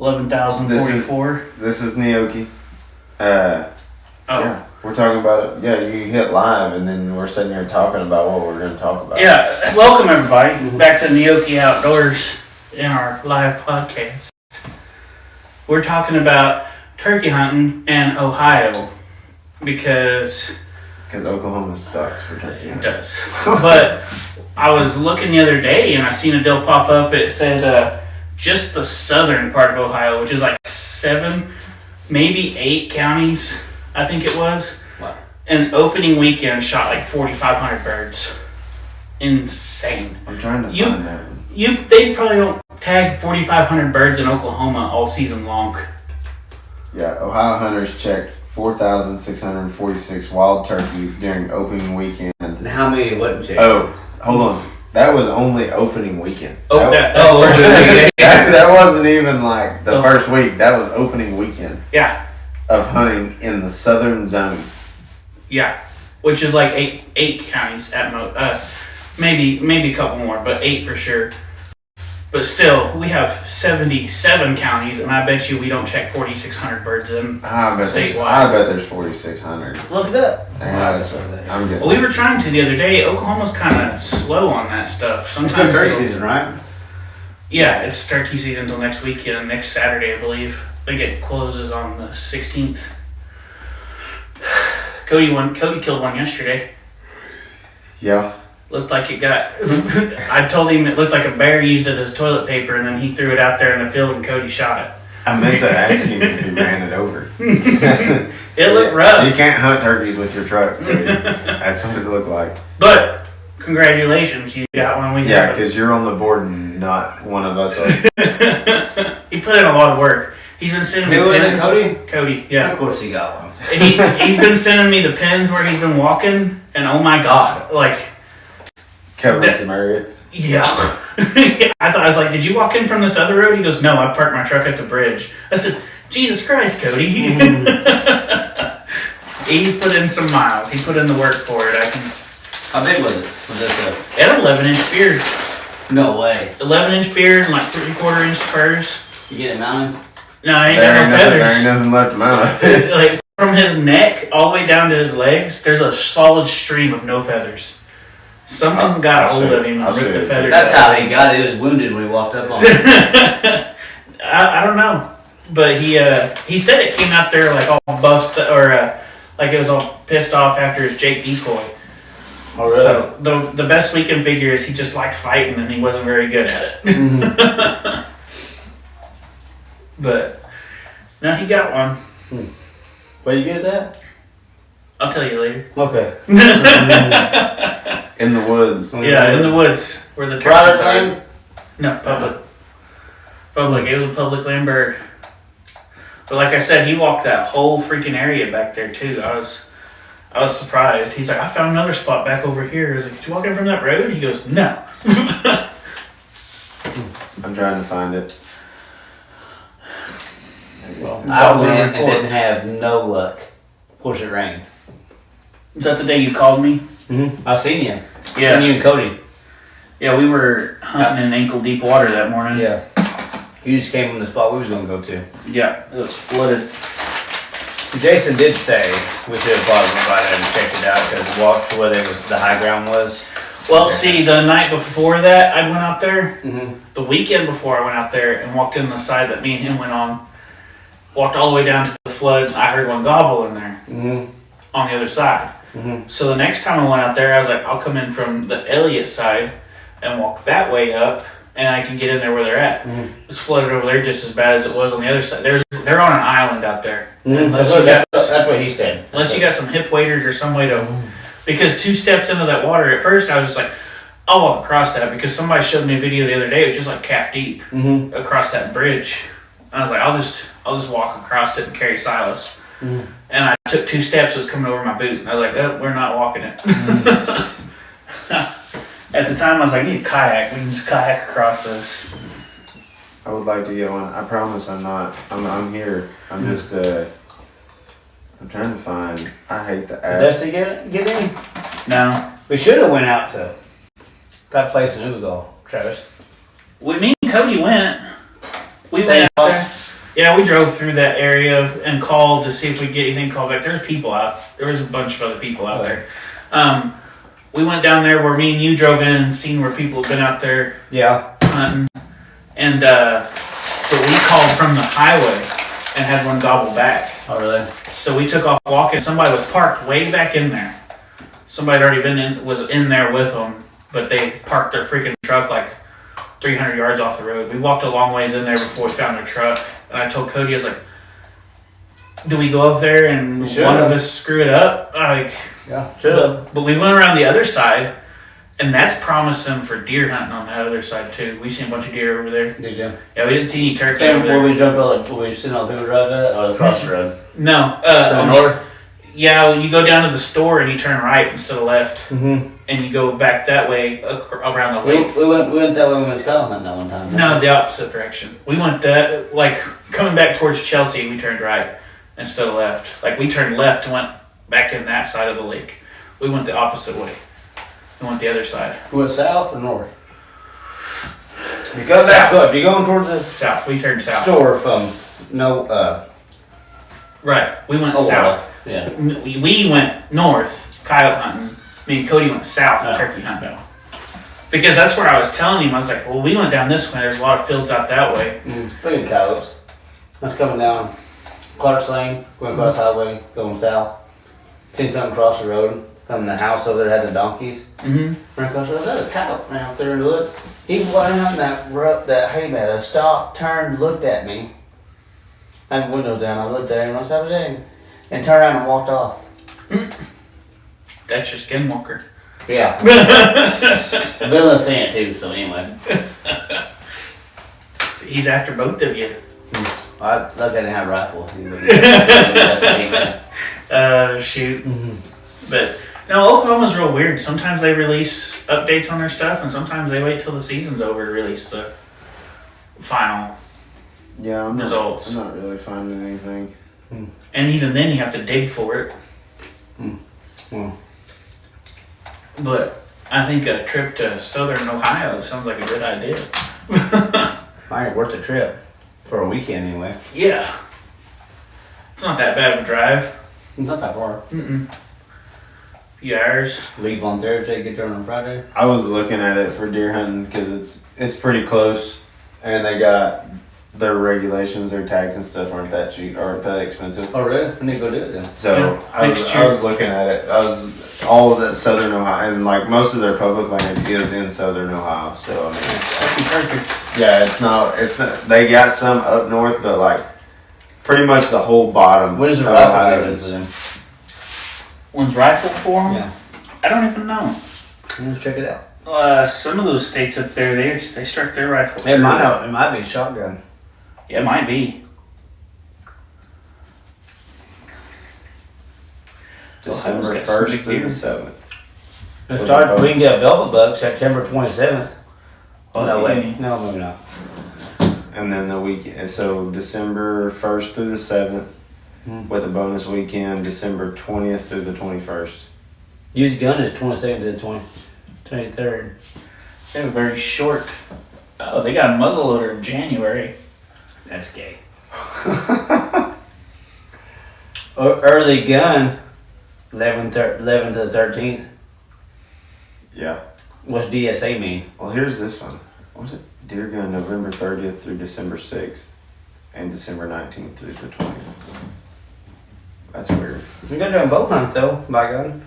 11,044. This is Neokie. Yeah, we're talking about it. Yeah, you hit live, and then we're sitting here talking about what we're going to talk about. Yeah, welcome everybody back to Neokie Outdoors in our live podcast. We're talking about turkey hunting in Ohio because Oklahoma sucks for turkey hunting. It does. But I was looking the other day and I seen a deal pop up. It said just the southern part of Ohio, which is like 7, maybe 8 counties, I think it was. Wow. An opening weekend shot like 4,500 birds. Insane. I'm trying to find that one. They probably don't tag 4,500 birds in Oklahoma all season long. Yeah, Ohio hunters checked 4,646 wild turkeys during opening weekend. And how many wasn't checked? Oh, hold on. That was only opening weekend. That that wasn't even like the first week. That was opening weekend. Yeah. Of hunting in the southern zone. Yeah, which is like eight counties at most. Maybe a couple more, but 8 for sure. But still, we have 77 counties, and I bet you we don't check 4,600 birds in statewide. I bet there's 4,600. Look it up. Yeah, that's what I'm getting. Well, we were trying to the other day. Oklahoma's kind of slow on that stuff. Sometimes turkey season, right? Yeah, it's turkey season until next weekend, next Saturday, I believe. I think it closes on the 16th. Cody killed one yesterday. Yeah. Looked like it got... I told him it looked like a bear used it as toilet paper, and then he threw it out there in the field, and Cody shot it. I meant to ask him if he ran it over. It looked rough. You can't hunt turkeys with your truck, Cody. That's what it looked like. But, congratulations, you got one. Yeah, because you're on the board and not one of us. He put in a lot of work. He's been sending me pins. Cody? Cody, yeah. Of course he got one. He's been sending me the pins where he's been walking, and oh my god, like... Covering some area. Yeah. I was like, did you walk in from this other road? He goes, no, I parked my truck at the bridge. I said, Jesus Christ, Cody. He put in some miles. He put in the work for it. How big was it? Was it It had an 11-inch beard. No way. 11-inch beard and like 3/4 inch spurs. You get it mounted? No, I ain't got no feathers. There ain't nothing left to mount. Like, from his neck all the way down to his legs, there's a solid stream of no feathers. Something got a hold of him and ripped the feathers That's how he got it. He was wounded when he walked up on him. I don't know. But he said it came out there like all buffed or like it was all pissed off after his Jake decoy. Oh, really? So the best we can figure is he just liked fighting and he wasn't very good at it. Mm-hmm. But no, he got one. Where you get that? I'll tell you later. Okay. In the woods. Yeah, in the woods where the turkeys are. No, public. Public. It was a public land bird. But like I said, he walked that whole freaking area back there too. I was surprised. He's like, I found another spot back over here. I was like, did you walk in from that road? He goes, no. I'm trying to find it. Well, I went and didn't have no luck. Of course, it rained. Is that the day you called me? Mm-hmm. I seen you. Yeah. Seen you and Cody. Yeah, we were hunting in ankle deep water that morning. Yeah. You just came from the spot we was going to go to. Yeah, it was flooded. Jason did say we should have probably went by there and checked it out because walked to where the high ground was. Well, see, the night before that I went out there, Mm-hmm. the weekend before I went out there and walked in the side that me and him went on, walked all the way down to the flood, I heard one gobble in there on the other side. Mm-hmm. So the next time I went out there, I was like, I'll come in from the Elliott side and walk that way up, and I can get in there where they're at. Mm-hmm. It's flooded over there just as bad as it was on the other side. They're on an island out there. Mm-hmm. That's what he said. Unless you got some hip waders or some way to... Because 2 steps into that water, at first I was just like, I'll walk across that, because somebody showed me a video the other day. It was just like calf deep across that bridge. I was like, I'll just walk across it and carry Silas. And I took 2 steps, it was coming over my boot. And I was like, oh, we're not walking it. At the time, I was like, I need a kayak. We can just kayak across this. I would like to get one. I promise I'm not. I'm here. I'm just, I'm trying to find, I hate the app. Does to get in? No. We should have went out to that place in Ugal, Travis. Me and Cody went. We went out there. Yeah, we drove through that area and called to see if we could get anything called back. There's people out. There was a bunch of other people out there. We went down there where me and you drove in and seen where people have been out there hunting. And but we called from the highway and had one gobble back. Oh, really? So we took off walking. Somebody was parked way back in there. Somebody had already was in there with them, but they parked their freaking truck like 300 yards off the road. We walked a long ways in there before we found their truck. And I told Cody, I was like, do we go up there and one of us screw it up? Like, yeah, should have. But we went around the other side, and that's promising for deer hunting on that other side too. We seen a bunch of deer over there. Did you? Yeah, we didn't see any turkey Same over there. where we jumped on, where we seen all the people drive at, or across the road? No. On north? Yeah, you go down to the store and you turn right instead of left. Mm-hmm. And you go back that way around the lake. We went that way when we went skyline hunting that one time. No, the opposite direction. We went that, like, coming back towards Chelsea, we turned right instead of left. Like, we turned left and went back in that side of the lake. We went the opposite way. We went the other side. We went south or north? You go back up. You going towards the south. We turned south. Store from Right. We went south. Yeah. We went north, coyote hunting. Me and Cody went south, turkey hunting. Because that's where I was telling him. I was like, well, we went down this way. There's a lot of fields out that way. Look at coyotes. That's coming down Clark's Lane, going across the highway, going south. Seen something across the road. Coming to the house over there, had the donkeys. Mm-hmm. Ran across the road. There's a coyote ran out there and looked. He went out that hay meadow, stopped, turned, looked at me. I had the window down. I looked at him. I said, "How's that?" And turned around and walked off. That's your skinwalker. Yeah. Bill saying it too, so anyway. He's after both of you. I lucky I didn't have a rifle. Shoot. Mm-hmm. But no, Oklahoma's real weird. Sometimes they release updates on their stuff, and sometimes they wait till the season's over to release the final results. I'm not really finding anything. And even then, you have to dig for it. But I think a trip to southern Ohio sounds like a good idea. Might worth the trip for a weekend anyway. Yeah, it's not that bad of a drive. It's not that far. Few hours. Leave on Thursday, get there on Friday. I was looking at it for deer hunting because it's pretty close, and they got their regulations, their tags and stuff aren't that cheap, aren't that expensive. Oh really? We need to go do it then. So I was looking at it. I was all of that southern Ohio, and like most of their public land is in southern Ohio. So I mean, Perfect. yeah, it's not. They got some up north, but like pretty much the whole bottom. When is the of rifle Ohio season for them? When's rifle for them? Yeah. I don't even know. Let's check it out. Some of those states up there, they start their rifle. It might be a shotgun. Yeah, it might be. December 1st through the 7th. It starts. We can get a velvet buck September 27th. Oh, No way. No, maybe not. And then the weekend, so December 1st through the 7th, with a bonus weekend, December 20th through the 21st. Used gun is 22nd to the 23rd. They have a very short. Oh, they got a muzzleloader in January. That's gay. Early gun, 11 to the 13th. Yeah. What's DSA mean? Well, here's this one. What was it? Deer gun November 30th through December 6th, and December 19th through the 20th. That's weird. You're gonna do a bow hunt though, by gun.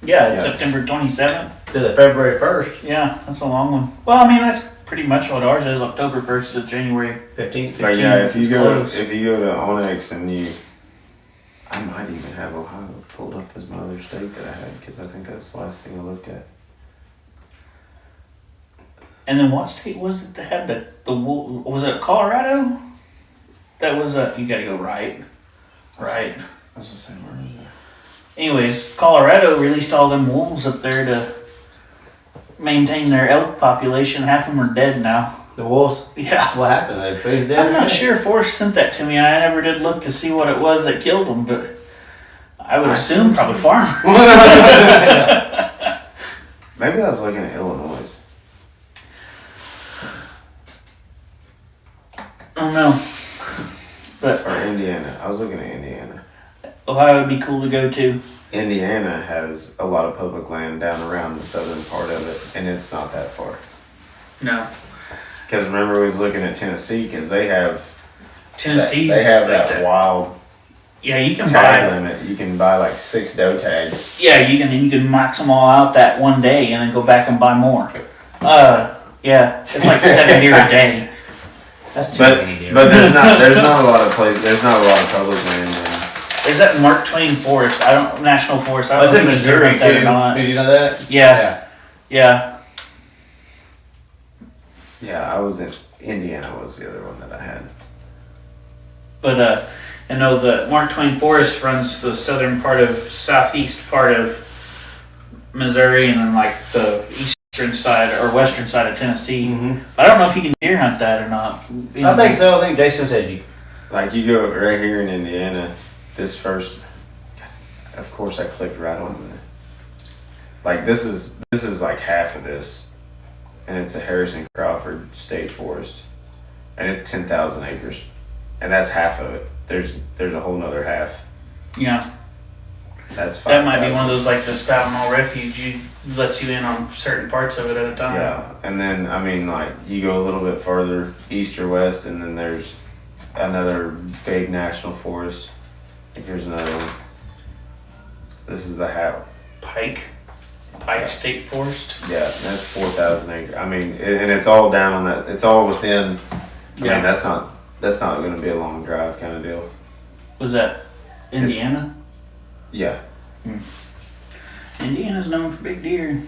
Yeah, it's September 27th. To the February 1st. Yeah, that's a long one. Well, I mean, that's pretty much what ours is. October 1st to January 15th. But yeah, if you go close. to Onyx and I might even have Ohio pulled up as my other state that I had because I think that's the last thing I looked at. And then what state was it that had the was it Colorado? That was you got to go right. Right. I was just saying, where is it? Anyways, Colorado released all them wolves up there to maintain their elk population. Half of them are dead now. The wolves. Yeah. What happened? They freeze dead. I'm not sure. Forrest sent that to me. I never did look to see what it was that killed them, but I would assume probably farmers. Maybe I was looking at Illinois. Oh no. Indiana. I was looking at Indiana. Ohio would be cool to go to. Indiana has a lot of public land down around the southern part of it, and it's not that far. No. Because remember, we was looking at Tennessee, because they have Tennessee's they have like that wild Yeah, you can tag buy. limit. You can buy like 6 doe tags. Yeah, you can max them all out that one day and then go back and buy more. Yeah, it's like 7 deer a day. That's too But many deer. there's not a lot of places. There's not a lot of public land. There's that Mark Twain Forest. National Forest. I I was don't in think Missouri Missouri that or too. not. Did you know that? Yeah. Yeah. Yeah, I was in Indiana. Was the other one that I had. But I know the Mark Twain Forest runs the southern part of southeast part of Missouri and then like the eastern side or western side of Tennessee. Mm-hmm. I don't know if you can deer hunt that or not. I think so. I think Jason said you. Like you go right here in Indiana. This first, of course, I clicked right on it. Like this is like half of this, and it's a Harrison Crawford State Forest, and it's 10,000 acres, and that's half of it. There's a whole nother half. Yeah. That's 5,000. That might be one of those like the Spout Mall Refuge. You lets you in on certain parts of it at a time. Yeah, and then I mean like you go a little bit further east or west, and then there's another big national forest. I think there's another one. This is the half. Pike State Forest. Yeah, that's 4,000 acres. I mean, and it's all down on that. It's all within. I mean, that's not going to be a long drive kind of deal. Was that Indiana? Yeah, Indiana's known for big deer.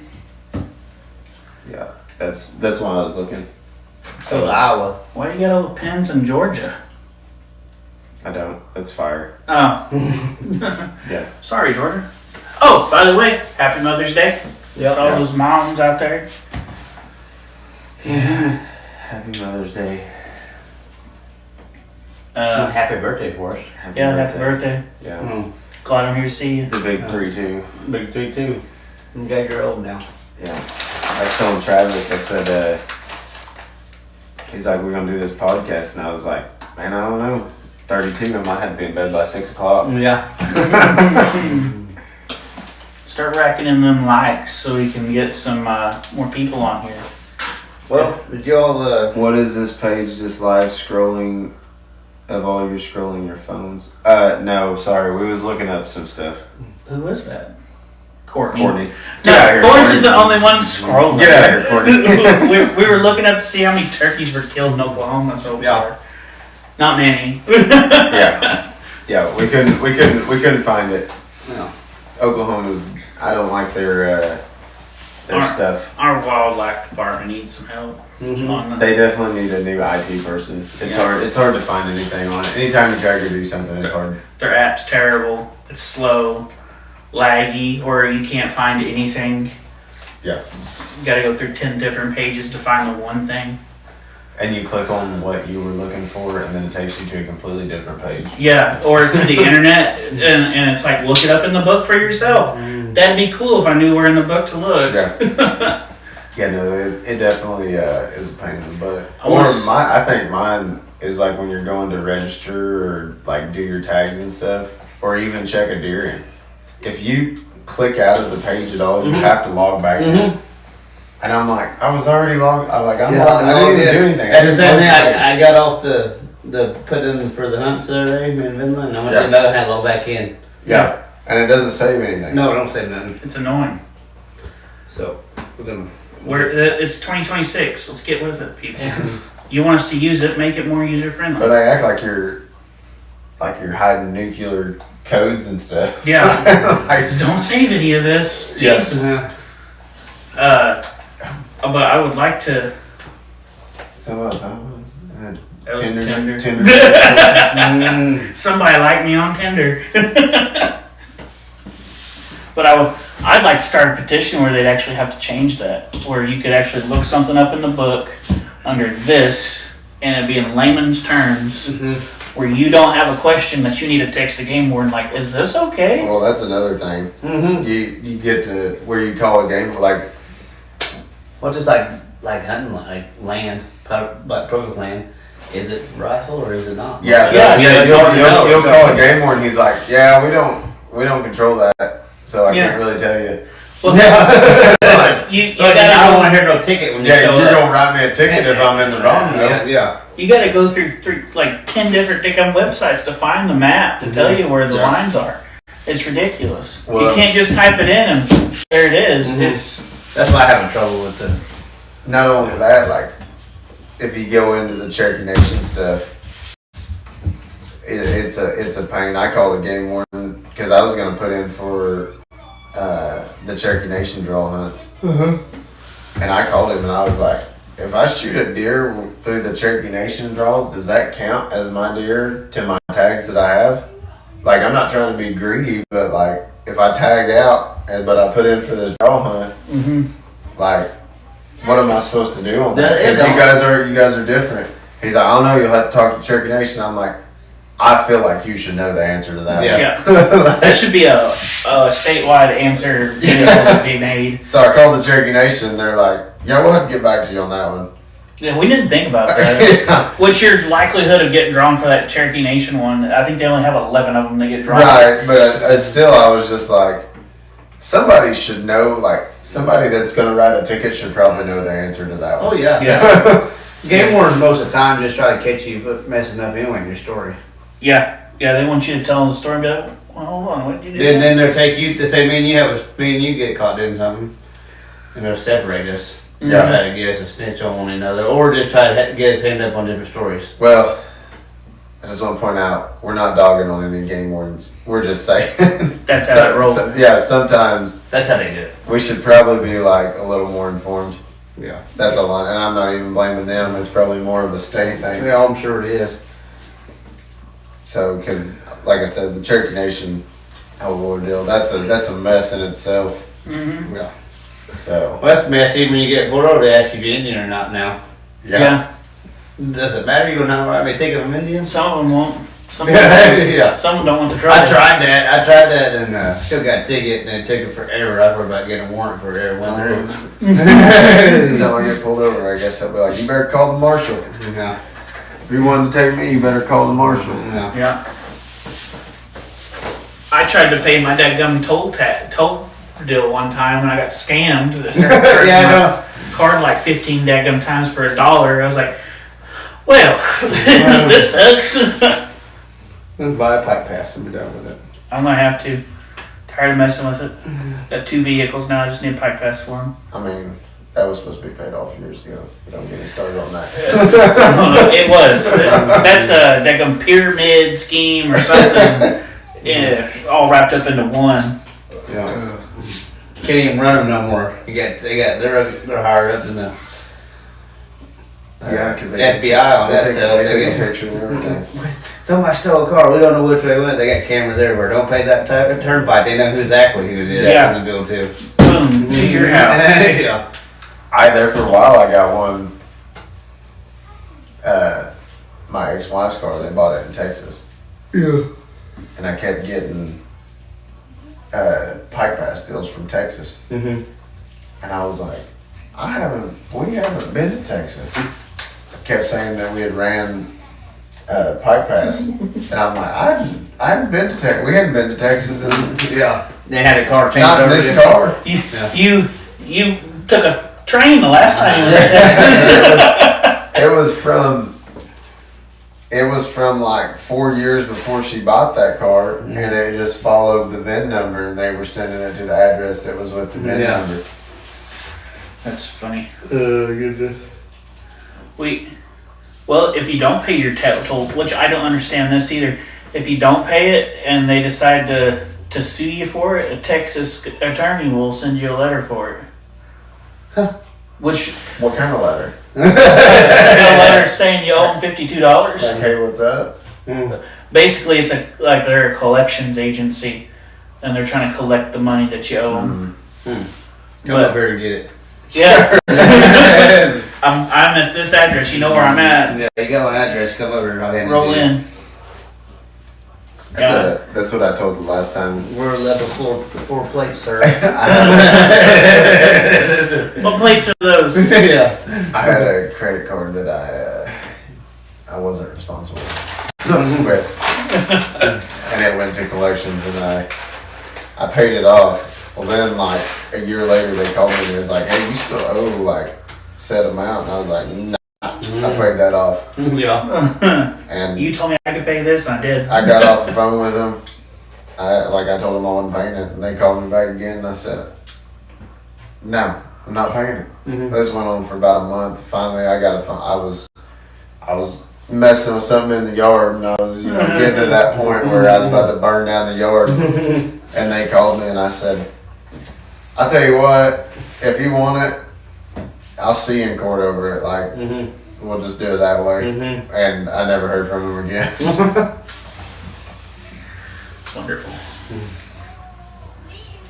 yeah. That's why I was looking. So was Iowa. Why you got all the pins in Georgia? I don't. That's fire. Oh. Yeah. Sorry, Georgia. Oh, by the way, happy Mother's Day. Yep. To all those moms out there. Yeah. Happy Mother's Day. Happy birthday for us. Happy birthday. Yeah. Mm. Glad I'm here to see you. The big 3-2. Big 3-2. You got your old now. Yeah. I was telling Travis, I said, he's like, we're going to do this podcast. And I was like, man, I don't know. 32, I might have to be in bed by 6 o'clock. Yeah. Start racking in them likes so we can get some more people on here. Well, did y'all What is this page, just live scrolling of all your scrolling your phones? No, sorry. We was looking up some stuff. Who was that? Courtney. Courtney. No, Forrest is the only one scrolling. Get out of here, Courtney. we were looking up to see how many turkeys were killed in Oklahoma so Yeah. far. Not many. Yeah. Yeah, we couldn't find it. No. Oklahoma's, I don't like their stuff. Our wildlife department needs some help. Mm-hmm. On that. They definitely need a new IT person. It's hard to find anything on it. Anytime you try to do something, it's hard. Their app's terrible. It's slow, laggy, or you can't find anything. Yeah. You gotta go through 10 different pages to find the one thing. And you click on what you were looking for, and then it takes you to a completely different page. Yeah, or to the internet, and it's like, look it up in the book for yourself. That'd be cool if I knew where in the book to look. Yeah. Yeah, no, it definitely is a pain in the butt. I I think mine is like when you're going to register or like do your tags and stuff, or even check a deer in. If you click out of the page at all, you have to log back in. And I'm like, I was already logged. I'm like, I didn't even do anything. I got off the put in for the hunt Saturday in Vinland, and I went to another hand, log back in. Yeah, and it doesn't save anything. No, it don't say nothing. It's annoying. So we're gonna. It's 2026. Let's get with it, people. You want us to use it, make it more user friendly. But they act like you're hiding nuclear codes and stuff. Yeah. Like, Don't save any of this. Yes. Jesus. But I would like to. some of that was Tinder. Tinder. Somebody like me on Tinder. But I'd like to start a petition where they'd actually have to change that, where you could actually look something up in the book under this, and it'd be in layman's terms, where you don't have a question that you need to text the game warden like, is this okay? Well, that's another thing. You get to where you call a game like. Well, just like hunting, like land, like public land. is it rifle or is it not? Yeah, it's hard to know. you'll call a game warden. He's like, yeah, we don't control that, so I can't really tell you. Well, Like, you I gotta don't want to hear no ticket when you yeah, show you're up. gonna write me a ticket if I'm in the wrong though. Yeah. you gotta go through 10 different damn websites to find the map to tell you where the lines are. It's ridiculous. Well, you can't just type it in and there it is. That's why I have trouble with it. Not only that, like if you go into the Cherokee Nation stuff, it's a pain. I called a game warden because I was gonna put in for the Cherokee Nation draw hunts, and I called him and I was like, if I shoot a deer through the Cherokee Nation draws, does that count as my deer to my tags that I have? Like, I'm not trying to be greedy, but like if I tag out but I put in for this draw hunt, like, what am I supposed to do on that? Because you guys are different. He's like, I don't know. You'll have to talk to Cherokee Nation. I'm like, I feel like you should know the answer to that. Yeah. That should be a statewide answer video to be made. So I called the Cherokee Nation. And they're like, yeah, we'll have to get back to you on that one. Yeah, we didn't think about that. Yeah. What's your likelihood of getting drawn for that Cherokee Nation one? I think they only have 11 of them that get drawn. Right, but still, I was just like, somebody should know. Like, somebody that's going to write a ticket should probably know the answer to that one. Oh yeah. Yeah. Game wardens most of the time just try to catch you messing up anyway in your story. Yeah, they want you to tell them the story and be like, well, hold on, what did you do? Then they'll take you to say, me and you get caught doing something, and they'll separate us. Yeah. Try to get us a snitch on one another, or just try to get us end up on different stories. Well, I just want to point out, we're not dogging on any game wardens. We're just saying. That's how it rolls. Yeah, sometimes That's how they do it. we should probably be like a little more informed. Yeah. That's all. And I'm not even blaming them. It's probably more of a state thing. Yeah, I'm sure it is. So, because like I said, the Cherokee Nation, whole ordeal, that's a mess in itself. Mm-hmm. Yeah. So, Well, that's messy when you get pulled over. They ask you if you're Indian or not now. Yeah. Does it matter? You go down write me a ticket from Indians? Some of them won't. Some of them, Yeah. some of them don't want the trouble. I tried that and still got a ticket and it took it forever. I thought about getting a warrant for every one through. so I get pulled over, I guess I'll be like, you better call the marshal. Yeah. If you wanted to take me, you better call the marshal. Yeah. Yeah. I tried to pay my dadgum toll deal one time and I got scammed. They started charging Yeah, I my know. card like 15 dadgum times for $1. I was like, well, this sucks. Let's buy a pipe pass and be done with it. I might have to. Tired of messing with it. Got 2 vehicles now. I just need a pipe pass for them. I mean, that was supposed to be paid off years ago. But don't get me started on that. It was. That's a dadgum pyramid scheme or something. Yeah, all wrapped up into one. Yeah. Can't even run them no more. They're higher up than the Yeah, because they FBI on that take stuff. a picture and everything. Somebody stole a car. We don't know which way it went. They got cameras everywhere. Don't pay that type of turnpike. They know exactly who it is. Yeah. On the bill too. Boom, to your house. Yeah. There for a while, I got one. My ex-wife's car. They bought it in Texas. Yeah. And I kept getting pipe pass deals from Texas. Mm-hmm. And I was like, we haven't been to Texas. I kept saying that we had ran pipe pass. And I'm like, I hadn't been to Texas. We hadn't been to Texas. Yeah. They had a car changed Not in over this there. car. You took a train the last time you were in Texas. It was from like 4 years before she bought that car, and they just followed the VIN number, and they were sending it to the address that was with the VIN number. That's funny. Goodness. Well, if you don't pay your toll, which I don't understand this either, if you don't pay it and they decide to sue you for it, a Texas attorney will send you a letter for it. Huh. Which What kind of letter? a letter saying you owe them $52. Like, hey, what's up? Basically, it's like they're a collections agency, and they're trying to collect the money that you owe them. Come up here and get it. Yeah, I'm at this address. You know where I'm at. Yeah, you got my address. Come over and I'll hand it Roll to you. in. That's what I told the last time. We're level 4 plates, sir. What plates are those? Yeah. I had a credit card that I wasn't responsible. But, and it went to collections, and I paid it off. Well, then like a year later, they called me and it was like, "Hey, you still owe like set amount?" And I was like, "Nah, I paid that off." Yeah. And You told me I could pay this, and I did. I got off the phone with them. I told them I wasn't paying it, and they called me back again, and I said, "No, I'm not paying it." This went on for about a month. Finally, I was messing with something in the yard, and I was getting to that point where I was about to burn down the yard. And they called me, and I said, "I'll tell you what, if you want it, I'll see you in court over it. Like, we'll just do it that way." And I never heard from them again. It's wonderful.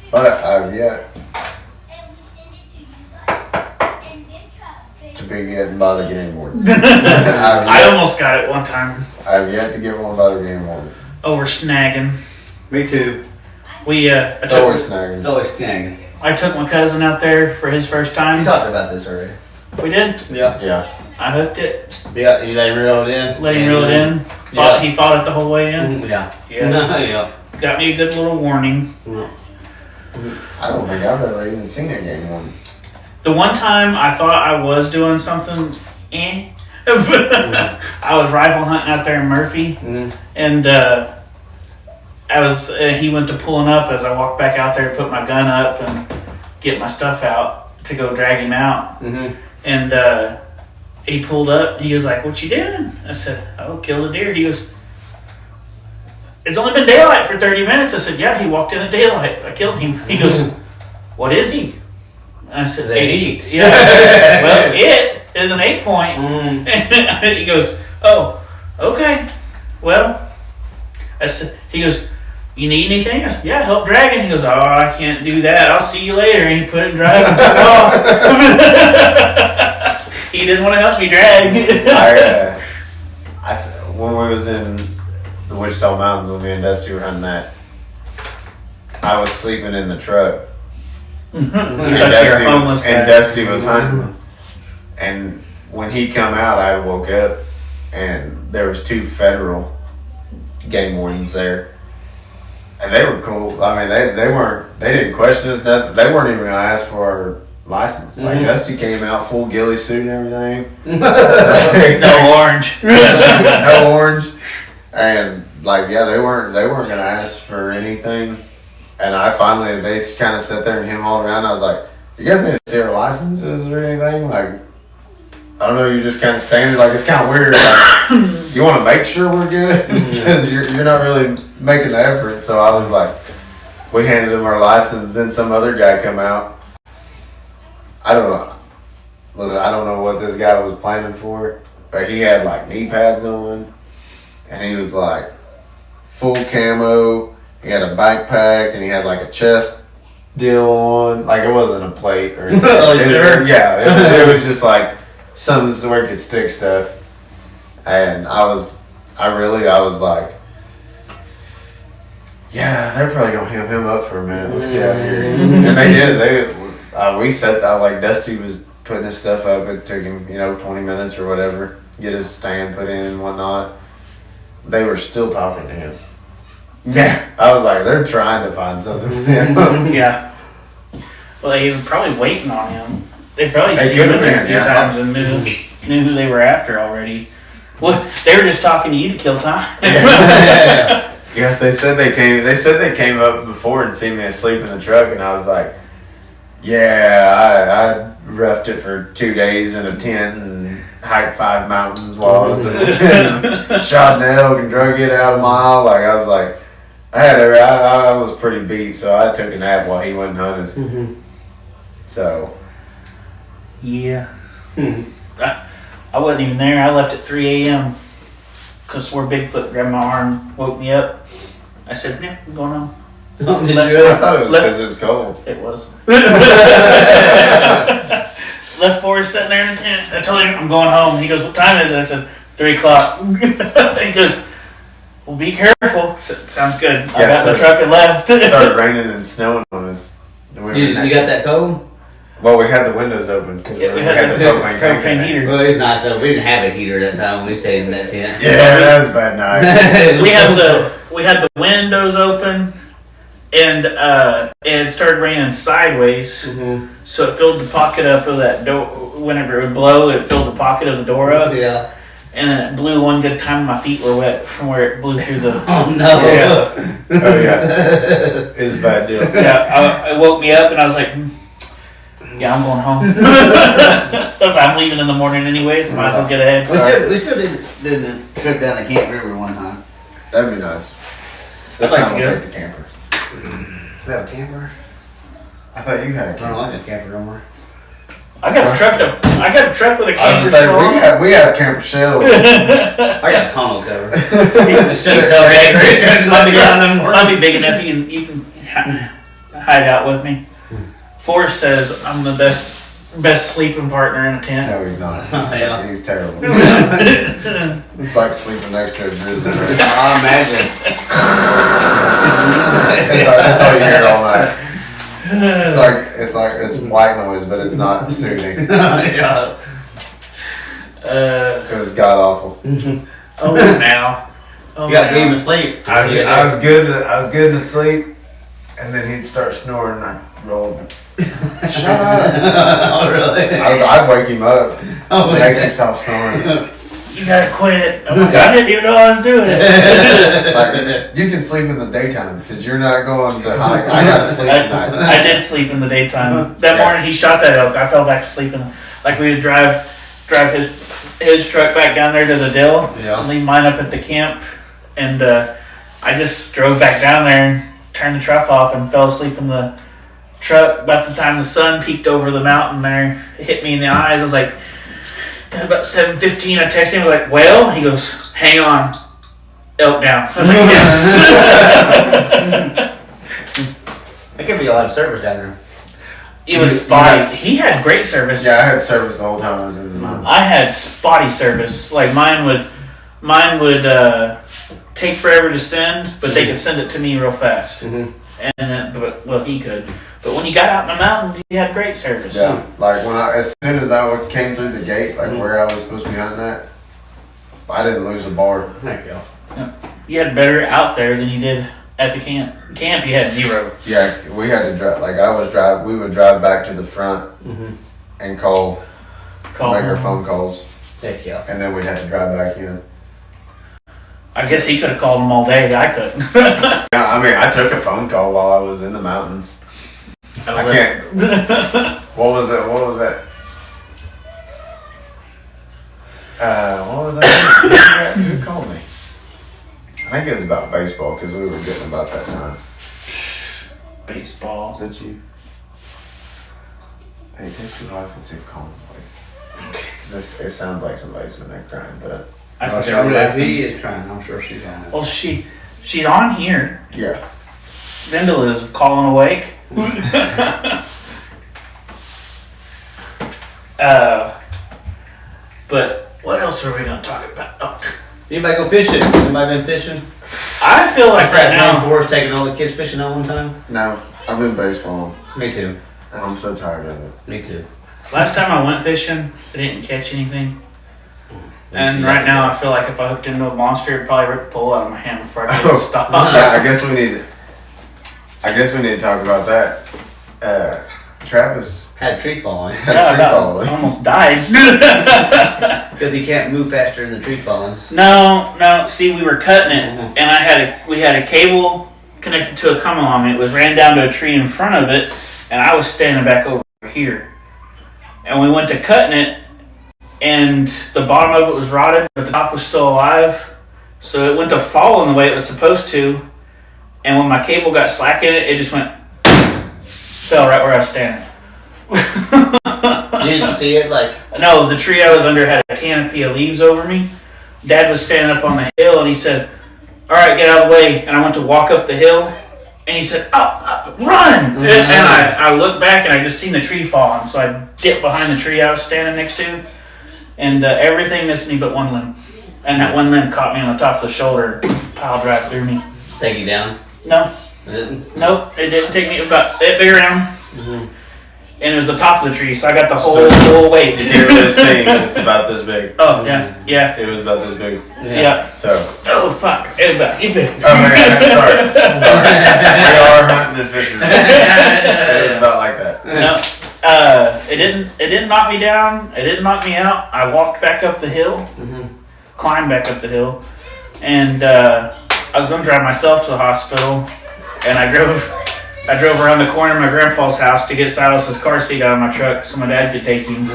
But I've yet to be getting by the game warden. I almost got it one time I've yet to get one by the game warden. over snagging. Me too. It's always snagging. It's always snagging. I took my cousin out there for his first We time. talked about this already. We did. Yeah. Yeah. I hooked it, Yeah, you let him reel it in. let him reel it in. Yeah. He fought it the whole way in. Yeah. Yeah. Yeah. Got me a good little warning. I don't think I've ever even seen a game warden. The one time I thought I was doing something, I was rifle hunting out there in Murphy, and he went to pulling up as I walked back out there to put my gun up and get my stuff out to go drag him out. And he pulled up. He was like, "What you doing?" I said, "Oh, killed a deer." He goes, "It's only been daylight for 30 minutes." I said, "Yeah, he walked in at daylight. I killed him." He goes, "What is he?" I said, "8." Yeah. Well, it is an 8-point. He goes, "Oh, okay. Well," I said, he goes, "You need anything?" I said, "Yeah, help dragging." He goes, "Oh, I can't do that. I'll see you later." And he put it in drag and took off. He didn't want to help me drag. When we was in the Wichita Mountains, when me and Dusty were hunting that, I was sleeping in the truck. And Dusty was hunting. And when he come out, I woke up, and there was 2 federal game wardens there. And they were cool. I mean, they didn't question us, nothing. They weren't even going to ask for our license. Like, Dusty came out full ghillie suit and everything. No orange. No orange. And like, yeah, they weren't going to ask for anything. And they kind of sat there and him all around. I was like, "You guys need to see our licenses or anything?" Like, I don't know. You just kind of standing, like, it's kind of weird. Like, you want to make sure we're good because you're not really making the effort. So I was like, we handed him our license. Then some other guy come out. I don't know. Listen, I don't know what this guy was planning for, but he had like knee pads on, and he was like full camo. He had a backpack, and he had like a chest deal on. Like, it wasn't a plate or anything. It was just like something where it could stick stuff. And I was like, yeah, they're probably gonna hem him up for a minute. Let's get out here. And they did. I was like, Dusty was putting his stuff up. It took him, 20 minutes or whatever, get his stand put in and whatnot. They were still talking to him. Yeah, I was like, they're trying to find something for him. Yeah. Well, they were probably waiting on him. They probably They seen him could've there a been, few times and knew who they were after already. Well, they were just talking to you to kill time. Yeah, they said they came up before and seen me asleep in the truck, and I was like, yeah, I roughed it for 2 days in a tent and hiked 5 mountains while I was shot an elk and drug it out a mile. Like, I was like, I was pretty beat, so I took a nap while he went hunting. So, Yeah. I wasn't even there. I left at 3 a.m. because where Bigfoot grabbed my arm, woke me up. I said, "Yeah, I'm going home." I thought it was because it was cold. It was. Left Forrest sitting there in the tent. I told him I'm going home. He goes, "What time is it?" I said, 3 o'clock. He goes, "Well, be careful." I said, "Sounds good." I got in the truck and left. It started raining and snowing on us. You got that cold? Well, we had the windows open because Yeah, we had the propane tank in propane there. heater. Well, it's nice though. We didn't have a heater that time when we stayed in that tent. Yeah, that was a bad night. We had the windows open, and it started raining sideways, so it filled the pocket up of that door. Whenever it would blow, it filled the pocket of the door up. Yeah. And then it blew one good time. My feet were wet from where it blew through the. Oh no. Yeah. Oh yeah. It's a bad deal. Yeah, it woke me up, and I was like, "Yeah, I'm going home." Because I'm leaving in the morning anyway, so might as well get ahead. We still did the trip down the Camp River one time. That'd be nice. This I'd like time to we'll go. take the camper. We have a camper? I thought you had a I don't camper. like a camper no more. I got a truck with a I was camper. gonna say we had camper shells. I got a tonneau cover. Might be big enough you can hide out with me. Forrest says I'm the best sleeping partner in a tent. No, he's not. Yeah. He's terrible. It's like sleeping next to a grizzly. Right? I imagine. That's all you hear all night. It's white noise, but it's not soothing. Yeah. It was god awful. Oh, now. Oh, You got now. game to sleep. I was good to sleep, and then he'd start snoring, and I'd roll. Shut up! Oh really? I'd wake him up, Oh, make him stop snoring. You gotta quit. I'm like, I didn't even know I was doing it. Like, you can sleep in the daytime because you're not going to hike. I got to sleep tonight. I did sleep in the daytime. That morning he shot that elk. I fell back to sleep like we would drive his truck back down there to the Dill, Yeah. leave mine up at the camp, and I just drove back down there and turned the truck off and fell asleep in the truck. About the time the sun peeked over the mountain there, it hit me in the eyes. I was like, at about 7:15, I texted him, I was like, well, he goes, hang on, elk down. I was like, yes. There could be a lot of service down there. It was spotty. He had great service. Yeah, I had service the whole time I was in the mountain. I had spotty service. Like mine would take forever to send, but they could send it to me real fast. And then, he could. But when you got out in the mountains, he had great service. Yeah, like as soon as I came through the gate, like where I was supposed to be hunting at, I didn't lose a bar. There you go. You had better out there than you did at the camp. Camp, you had zero. Yeah, we had to drive. We would drive back to the front and make our phone calls, Heck yeah. and then we'd have to drive back in. I guess he could have called them all day. I couldn't. Yeah, I mean, I took a phone call while I was in the mountains. I can't. What was that? What was that? Who called me? I think it was about baseball because we were getting about that time. Baseball. Was that you? Hey, text your wife and see if Colin's awake. Because it sounds like somebody's in there crying, but I thought they Sure, were if laughing. he is crying, I'm sure she's on it. Well, she's on here. yeah. Vendel is calling awake. But what else are we going to talk about? Oh. Anybody go fishing? Anybody been fishing? I feel like right now. Forrest taking all the kids fishing at one time? No, I'm in baseball, Me too. and I'm so tired of it. Me too. Last time I went fishing, I didn't catch anything. And right now, I feel like if I hooked into a monster, it'd probably rip the pole out of my hand before I could stop. Yeah, I guess we need to talk about that. Travis Had a tree falling. had Yeah, a tree about- fall. almost died. Because he can't move faster than the tree falling. No. See, we were cutting it, and we had a cable connected to a come along. It was ran down to a tree in front of it, and I was standing back over here. And we went to cutting it, and the bottom of it was rotted, but the top was still alive. So it went to fall in the way it was supposed to. And when my cable got slack in it, it just fell right where I was standing. You didn't see it? Like, No, the tree I was under had a canopy of leaves over me. Dad was standing up on the hill, and he said, "All right, get out of the way." And I went to walk up the hill, and he said, "Oh, run!" And I looked back, and I just seen the tree falling. So I dipped behind the tree I was standing next to, and everything missed me but one limb. And that one limb caught me on the top of the shoulder, piled right through me. take you down? No, It didn't? nope, it didn't take me. About it big around. and it was the top of the tree, so I got the whole weight. You hear this thing? It's about this big. Oh yeah. It was about this big. Yeah. So. Oh fuck! It was about big. Oh man, sorry. We are hunting and fishing. It was about like that. No, it didn't knock me down. It didn't knock me out. I walked back up the hill, climbed back up the hill, and I was going to drive myself to the hospital, and I drove around the corner of my grandpa's house to get Silas's car seat out of my truck so my dad could take him.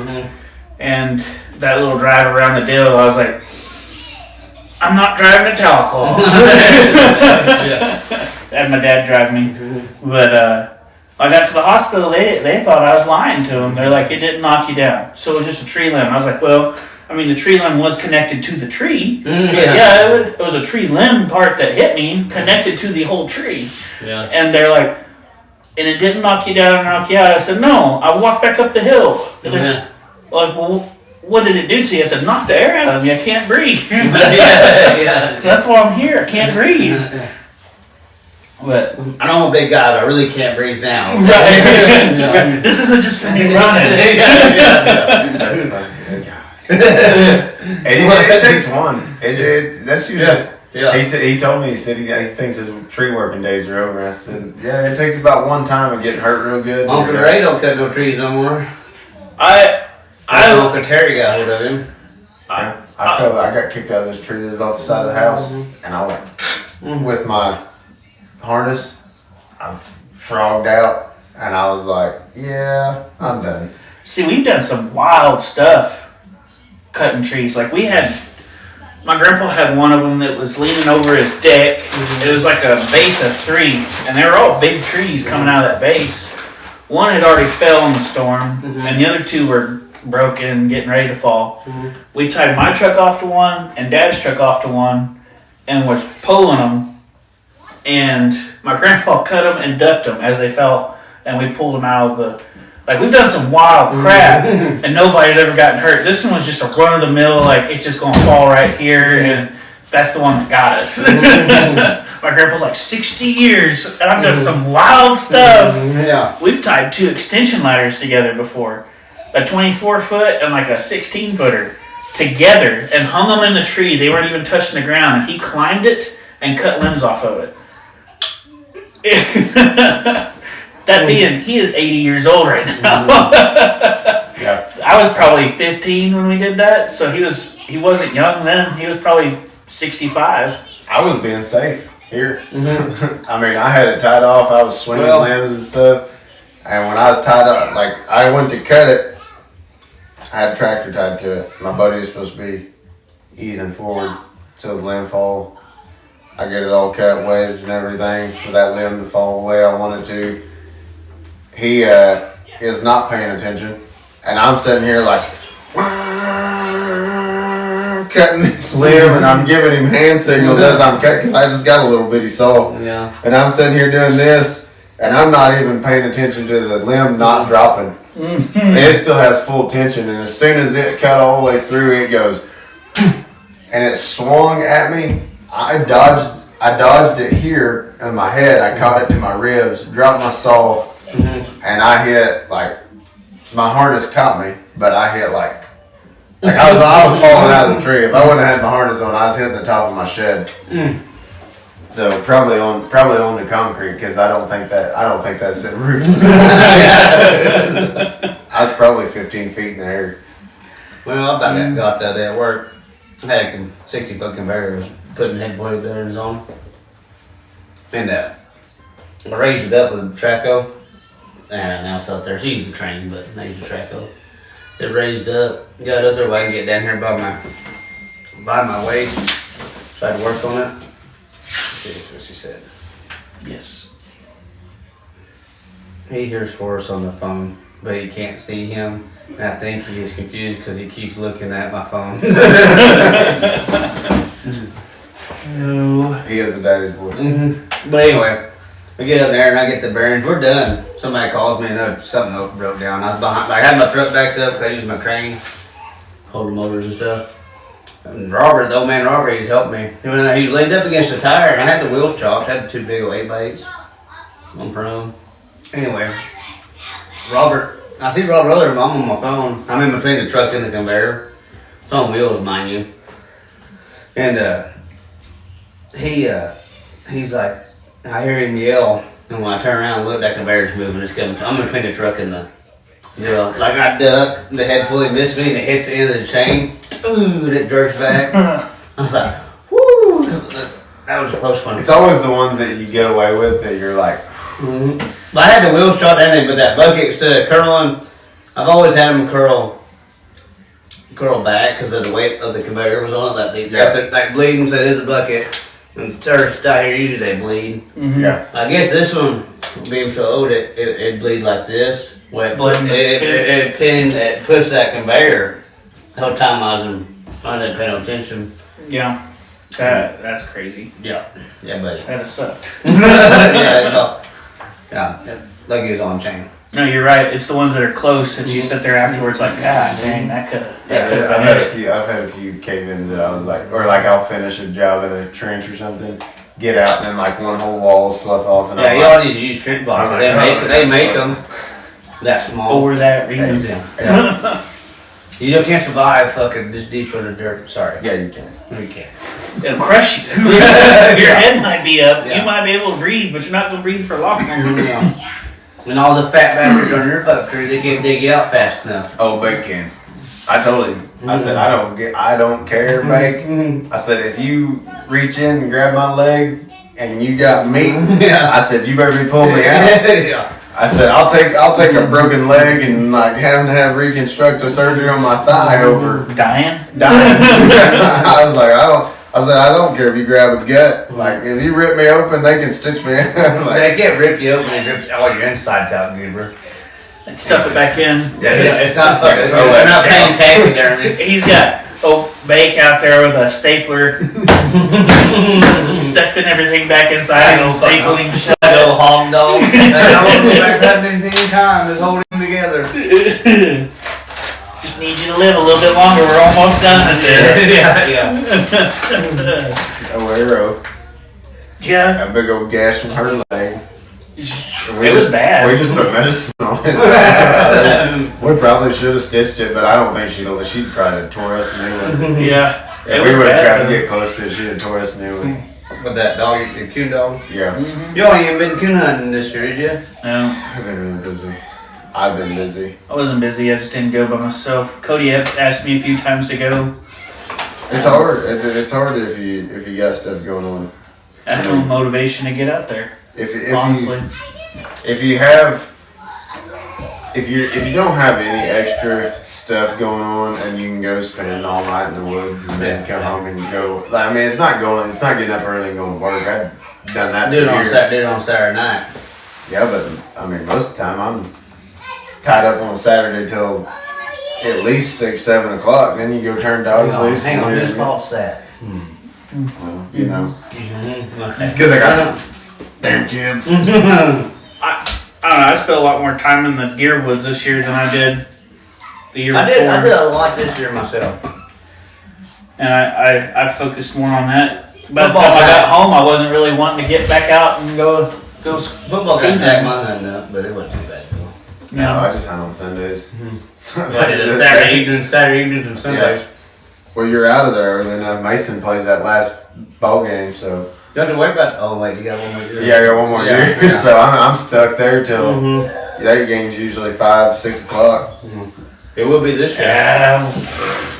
And that little drive around the deal, I was like, I'm not driving to Talcott. Had my dad drive me. But I got to the hospital, they thought I was lying to them. They're like, it didn't knock you down. So it was just a tree limb. I was like, well, I mean, the tree limb was connected to the tree. It was a tree limb part that hit me, connected to the whole tree. Yeah. And they're like, and it didn't knock you down or knock you out. I said, no, I walked back up the hill. Like, well, what did it do to you? I said, knock the air out of me. I can't breathe. So that's why I'm here. I can't breathe. But I know I'm a big guy, but I really can't breathe now. Right. This isn't just for me running. That's funny. It takes one. That's usually. Yeah. He told me, he said he thinks his tree working days are over. I said, yeah, it takes about one time of getting hurt real good. Uncle Ray don't cut no trees no more. Uncle Terry got hold of him. I felt like I got kicked out of this tree that was off the side of the house, and I went with my harness. I frogged out, and I was like, yeah, I'm done. See, we've done some wild stuff cutting trees. Like my grandpa had one of them that was leaning over his deck. It was like a base of 3, and they were all big trees coming out of that base. One had already fell in the storm, and the other 2 were broken and getting ready to fall. We tied my truck off to one and Dad's truck off to one, and was pulling them. And my grandpa cut them and ducked them as they fell, and we pulled them out of the. Like, we've done some wild crap, and nobody's ever gotten hurt. This one was just a run-of-the-mill, like, it's just going to fall right here, and that's the one that got us. My grandpa's like, 60 years, and I've done some wild stuff. Yeah. We've tied 2 extension ladders together before. A 24-foot and like a 16-footer together, and hung them in the tree. They weren't even touching the ground, and he climbed it and cut limbs off of it. That being, he is 80 years old right now. Yeah. I was probably 15 when we did that, so he wasn't young then. He was probably 65. I was being safe here. I mean, I had it tied off. I was swinging limbs and stuff. And when I was tied up, like, I went to cut it, I had a tractor tied to it. My buddy was supposed to be easing forward till the limb fall. I get it all cut, wedged and everything for that limb to fall away I wanted to. He is not paying attention, and I'm sitting here like cutting this limb, and I'm giving him hand signals as I'm cutting because I just got a little bitty saw. Yeah. And I'm sitting here doing this, and I'm not even paying attention to the limb not dropping. It still has full tension, and as soon as it cut all the way through, it goes, and it swung at me. I dodged it here in my head. I caught it to my ribs, dropped my saw. And I hit, like, my harness caught me, but I hit like I was falling out of the tree. If I wouldn't have had my harness on, I was hitting the top of my shed. So probably on the concrete, because I don't think that's in roof. I was probably 15 feet in the air. Well, I about got that day at work. I had a 60-foot conveyor, was putting headboard bearings on, and I raised it up with Traco. And now it's up there. She used the train, but I used the Traco. It raised up, got up there where I can get down here by my waist. Tried to work on it. Let's see, that's what she said. Yes. He hears Forrest on the phone, but he can't see him. And I think he is confused because he keeps looking at my phone. No. He is a daddy's boy. But anyway, we get up there and I get the bearings. We're done. Somebody calls me and something else broke down. I was behind. I had my truck backed up because I used my crane, holding motors and stuff. And Robert, the old man Robert, he's helped me. He was leaned up against the tire and I had the wheels chopped. I had 2 big old 8x8s on front of him. Anyway, Robert I see Rob Brother. I'm on my phone. I'm in between the truck and the conveyor. It's on wheels, mind you. And he's like, I hear him yell, and when I turn around and look, that conveyor's moving. It's coming. I'm between the truck and the, like I duck, the head fully missed me, and it hits the end of the chain. Ooh, and it jerks back. I was like, woo! That was a close one. It's always the ones that you get away with that you're like. But I had the wheels shot down there, but that bucket instead of curling, I've always had them curl back because of the weight of the conveyor was on it. Like bleeding, so there's a bucket. And the turds down here, usually they bleed. Mm-hmm. Yeah. I guess this one, being so old, it bleed like this. Where it pushed that conveyor the whole time I didn't pay no attention. Yeah. That's crazy. Yeah, buddy. That'd sucked. Yeah, like he was on chain. No, you're right. It's the ones that are close that you sit there afterwards like, God dang, that could have been I've had a few cave-ins that I was like, or like I'll finish a job in a trench or something, get out, and then like one whole wall will slough off. And yeah, you all need to use trench boxes. They make them that small. For that reason. Yeah. You can't survive fucking this deep in the dirt. Sorry. Yeah, you can. You can. It'll crush you. Your head might be up. Yeah. You might be able to breathe, but you're not going to breathe for long. Yeah. And all the fat bastards on your butt crew, they can't dig you out fast enough. Oh, Bacon. I told him. I said, I don't care, Bake. I said, if you reach in and grab my leg and you got meat, I said, you better be pulling me out. Yeah. I said, I'll take a broken leg and like having to have reconstructive surgery on my thigh over Dying? I was like, I don't care if you grab a gut. Like, if you rip me open, they can stitch me in. Like, They can't rip you open and rip all your insides out, goober. And stuff it back in. It's not fucking. They're not paying taxidermy. He's got Bake out there with a stapler, stuffing everything back inside and stapling shut. Little hog dog. I want to go back that 15 times. Just hold him together. Just need you to live a little bit longer. We're almost done with this. Yeah. oh, arrow. Yeah. A big old gash from her leg. It was bad. We just put medicine on it. We probably should have stitched it, but I don't think she'd probably tore us a new one. Yeah. If we would have tried to get close to it, she'd have tore us a new one. With that dog, the coon dog? Yeah. Mm-hmm. You ain't even been coon hunting this year, did you? No. I've been really busy. I've been busy. I wasn't busy. I just didn't go by myself. Cody asked me a few times to go. It's hard. It's hard if you got stuff going on. I have no motivation to get out there. Honestly. If you don't have any extra stuff going on and you can go spend all night in the woods and then come home and go, like, I mean, it's not getting up early and going to work. I've done that. Do it on Saturday night. Yeah, but I mean, most of the time I'm tied up on Saturday till at least 6-7 o'clock. Then you go turn dogs loose. Hang on, whose fault's that? Well, you know, Okay. because I got damn kids. I don't know. I spent a lot more time in the deer woods this year than I did the year before. I did a lot this year myself. And I focused more on that. By the time I got home, I wasn't really wanting to get back out and go. Football got back my hunting up, but it wasn't too bad. No, I just hunt on Sundays. Saturday evenings and Sundays. Yeah. Well, you're out of there, and then Mason plays that last ball game, so. You don't have to worry about. Oh wait, you got one more year. Yeah, I got one more year, Yeah. so I'm stuck there till that game's usually 5-6 o'clock. It will be this year.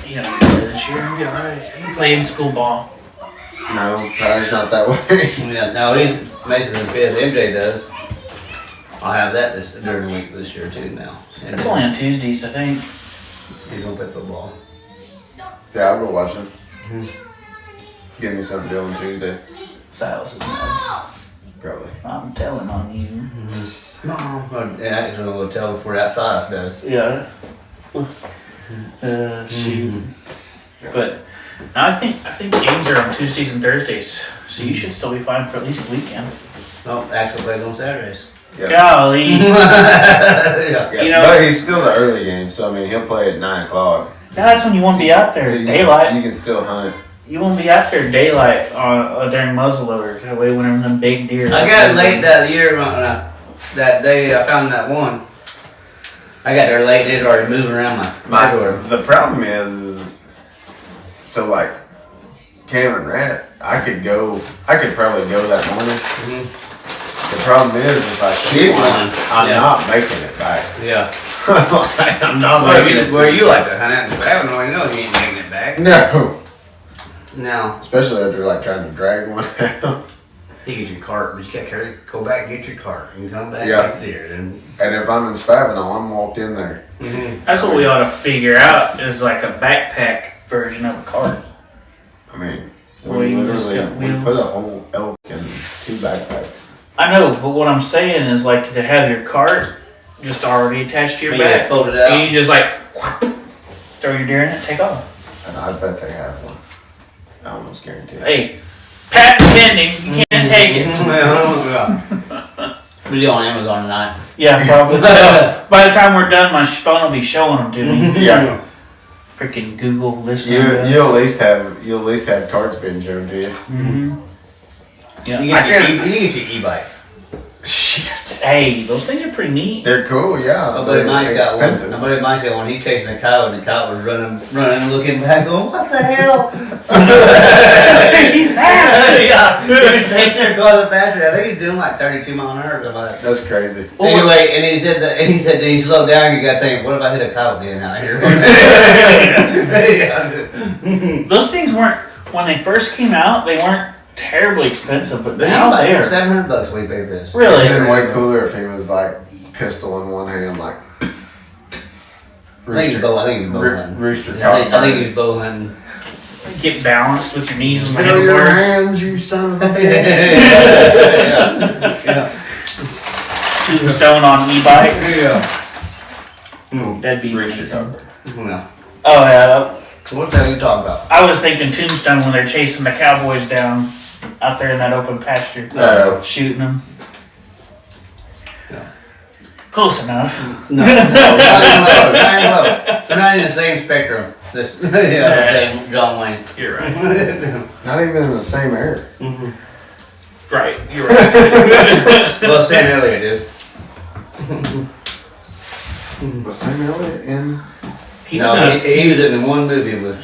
You know, this year you'll be alright. You can play in school ball. No, probably not that way. Yeah, no, Mason's in fifth. MJ does. I'll have that during the week this year too. Now. And It's only on Tuesdays, I think. he's gonna play football. Yeah, I'll go watch them. Give me something to do on Tuesday. Silas is mad. Probably. I'm telling on you. Mom. And I can go tell before that Silas does. Yeah. Shoot. But I think games are on Tuesdays and Thursdays, so you should still be fine for at least a weekend. No, actually plays on Saturdays. Yeah. Golly. Yeah. You know, but he's still the early game, so I mean he'll play at 9 o'clock. that's when you won't be out there. So you Daylight. you can still hunt. You won't be out there daylight during muzzleloader. That way, whenever them big deer. I got late that year that day I found that one. I got there late. They'd already moving around my door. The problem is so like Cameron Rat, I could probably go that morning. The problem is if I shoot one, I'm not making it back. Yeah. I'm not making it. Where you like to hunt at? I don't know. You ain't making it back. No. No. Especially after like trying to drag one out. You get your cart, but you gotta go back and get your cart and come back Yeah. and get the deer. And if I'm in Spavino, I'm walked in there. That's what we ought to figure out is like a backpack version of a cart. I mean, Well, we you just literally got we wheels. put a whole elk in 2 backpacks. I know, but what I'm saying is like to have your cart just already attached to your back. fold it out. And you just like throw your deer in it, take off. And I bet they have one. I almost guarantee it. Hey, patent pending, you can't take it. We'll be on Amazon tonight. Yeah, probably. By the time we're done, my phone will be showing them to me. Yeah. Freaking Google listening. You'll at least have cards being shown to you. Mm-hmm. Yeah. You get your e-bike. Shit. Hey, those things are pretty neat. They're cool, yeah. My buddy Mike got one. expensive. My buddy Mike got one. He chasing a cow, and the cow was running, looking back, going, "What the hell?" He's fast. Yeah, he was chasing her, caught it faster. I think he's doing like 32 miles an hour or something. That's crazy. Anyway, and he said that he slowed down. You got to think, what if I hit a cow again out here? Those things weren't when they first came out. They weren't terribly expensive, but But now now they're $700 we paid for this. Really? It'd been way cooler if he was like pistol in one hand, like I think he's bow hunting. rooster I cock. think he's bow hunting. get balanced with your knees and Fill your handlebars. hands, you son of a bitch. Yeah. Tombstone on e-bikes. That'd be Rooster amazing. cock. Yeah. Oh yeah. What the hell are you talking about? I was thinking Tombstone when they're chasing the cowboys down out there in that open pasture, shooting them. Yeah. Close enough. No, not even low. They're not in the same spectrum. This, John Wayne. You're right. Not even in the same area. Right. You're right. Well, Sam Elliott is. Was Sam Elliott in? He No, was in a he was in the one movie with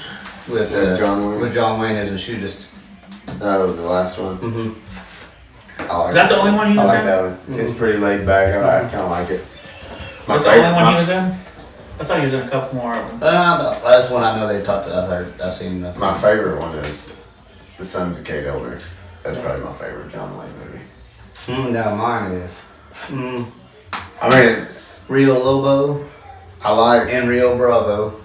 John Wayne? With John Wayne as a shootist. Oh, the last one. Mm-hmm. I like Is that the only one he was I like in? that one. It's pretty laid back. I kind of like it. Was that the only one he was in? I thought he was in a couple more of them. That's one I know they talked. I've seen. My favorite one is The Sons of Kate Elder. That's probably my favorite John Wayne movie. No, mine is. I mean, Rio Lobo I like and Rio Bravo.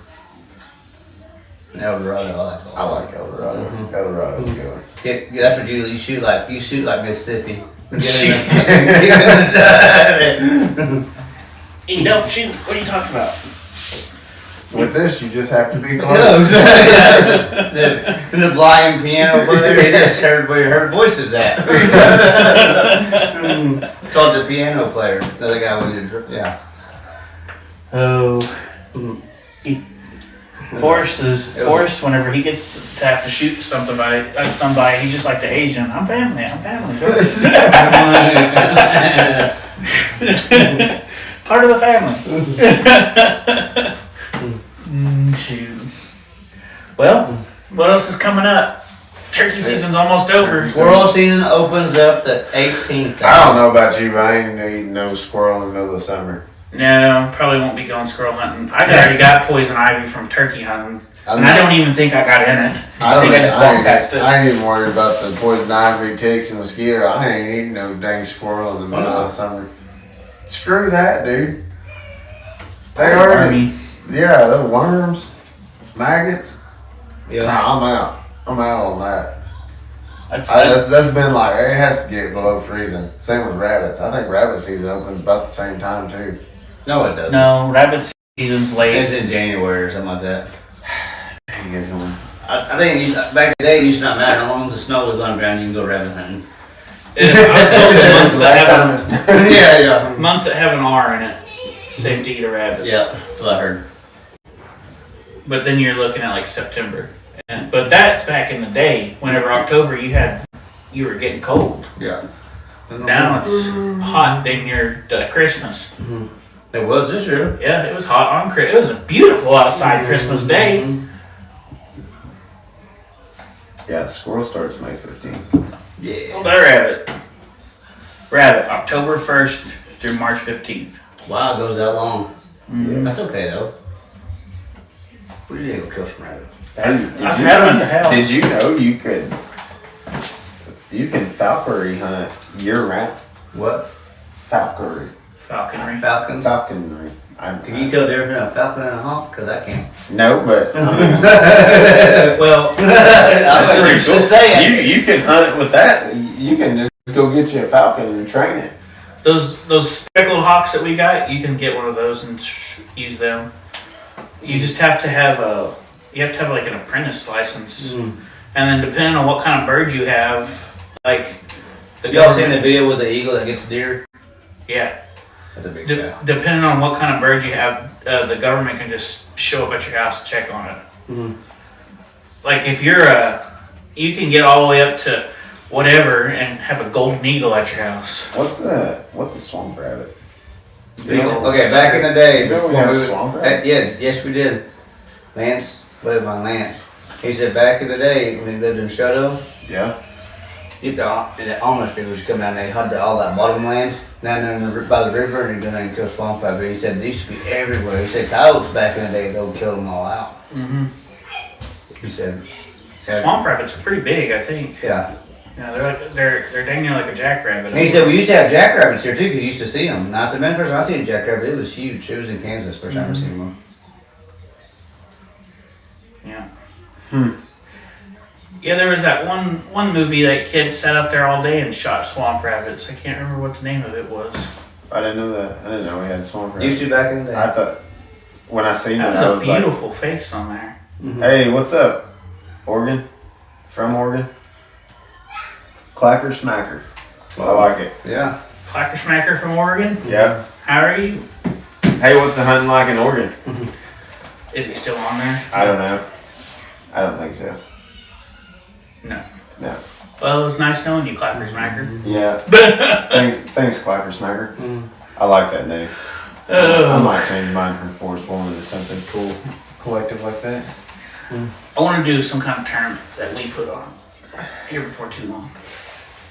El Dorado, I like El Dorado. El Dorado's a good one. Yeah, that's what you shoot like. You shoot like Mississippi. He don't shoot. What are you talking about? With this, you just have to be close. the blind piano player, he just heard where her voice is at. Called the piano player. The other guy was in, yeah. Oh. Forrest, whenever he gets to have to shoot somebody, he's just like the Asian. I'm family. Part of the family. Shoot. Well, what else is coming up? Turkey season's almost over. Squirrel season opens up the 18th. I don't know about you, but I ain't eating no squirrel in the middle of summer. No, probably won't be going squirrel hunting. I already got poison ivy from turkey hunting, and I don't even think I got in it. I think I just walked past it. I ain't even worried about the poison ivy, ticks, and mosquito. I ain't eating no dang squirrel in the middle of summer. Screw that, dude. They already, the worms, maggots. Yeah. Nah, I'm out. I'm out on that. That's That's been like, it has to get below freezing. Same with rabbits. I think rabbit season opens about the same time too. No, it doesn't. no, rabbit season's late. It's in January or something like that. You guys going? I think back in the day, it used to not matter. As long as the snow was on the ground, you can go rabbit hunting. I was told the months that have Yeah. months that have an R in it, it's safe to eat a rabbit. Yeah, that's what I heard. But then you're looking at like September. But that's back in the day. Whenever October, you were getting cold. Yeah. Now it's hot dang near Christmas. It was this year. Yeah, it was hot on Christmas. It was a beautiful outside Christmas day. Yeah, squirrel starts May 15th. Yeah. Oh, that rabbit, October 1st through March 15th. Wow, it goes that long. Yeah. That's okay though. We need to go kill some rabbits. And I've had them at the house. Did you know you can falconry hunt year round? What? Falconry. Falconry. Falcons? Falconry. Can you tell the difference between a falcon and a hawk? Because I can't. No, but I mean, Well, that's I pretty was cool. just saying. You can hunt with that. You can just go get you a falcon and train it. those speckled hawks that we got, you can get one of those and use them. You just have to have like an apprentice license, and then depending on what kind of bird you have, like Y'all seen the video with the eagle that gets deer? Yeah. That's a big deal. Depending on what kind of bird you have, the government can just show up at your house and check on it. Like if you're you can get all the way up to whatever and have a golden eagle at your house. What's a swamp rabbit? Okay, back in the day, Didn't we when have we swamp would- rabbit? yes, we did. Lance, lived by Lance. He said back in the day when he lived in Shoto, Yeah. the Amish people would come down. They had all that bottomlands down there by the river, and he'd go down and kill swamp rabbit. He said they used to be everywhere. He said coyotes back in the day, they'll kill them all out. He said, Swamp rabbits are pretty big, I think. yeah. Yeah, they're dang near like a jackrabbit. And he said we used to have jackrabbits here too, because you used to see them. And I said, man, first time I seen a jackrabbit, it was huge. It was in Kansas, first time I seen one. Yeah. Yeah, there was that one movie that kid sat up there all day and shot swamp rabbits. I can't remember what the name of it was. I didn't know that. I didn't know we had swamp rabbits. Used to back in the day. I thought when I seen That it, was I a was like, beautiful face on there. "Hey, what's up, Oregon? From Oregon? Clacker Smacker. I like it. Yeah. Clacker Smacker from Oregon. Yeah. How are you? Hey, what's the hunting like in Oregon? Is he still on there? I don't know. I don't think so. No. No. Well, it was nice knowing you, Clacker Smacker. Yeah. thanks, Clacker Smacker. I like that name. I Uh, might change mine from Forrest Woman to something cool, collective like that. I want to do some kind of tournament that we put on here before too long.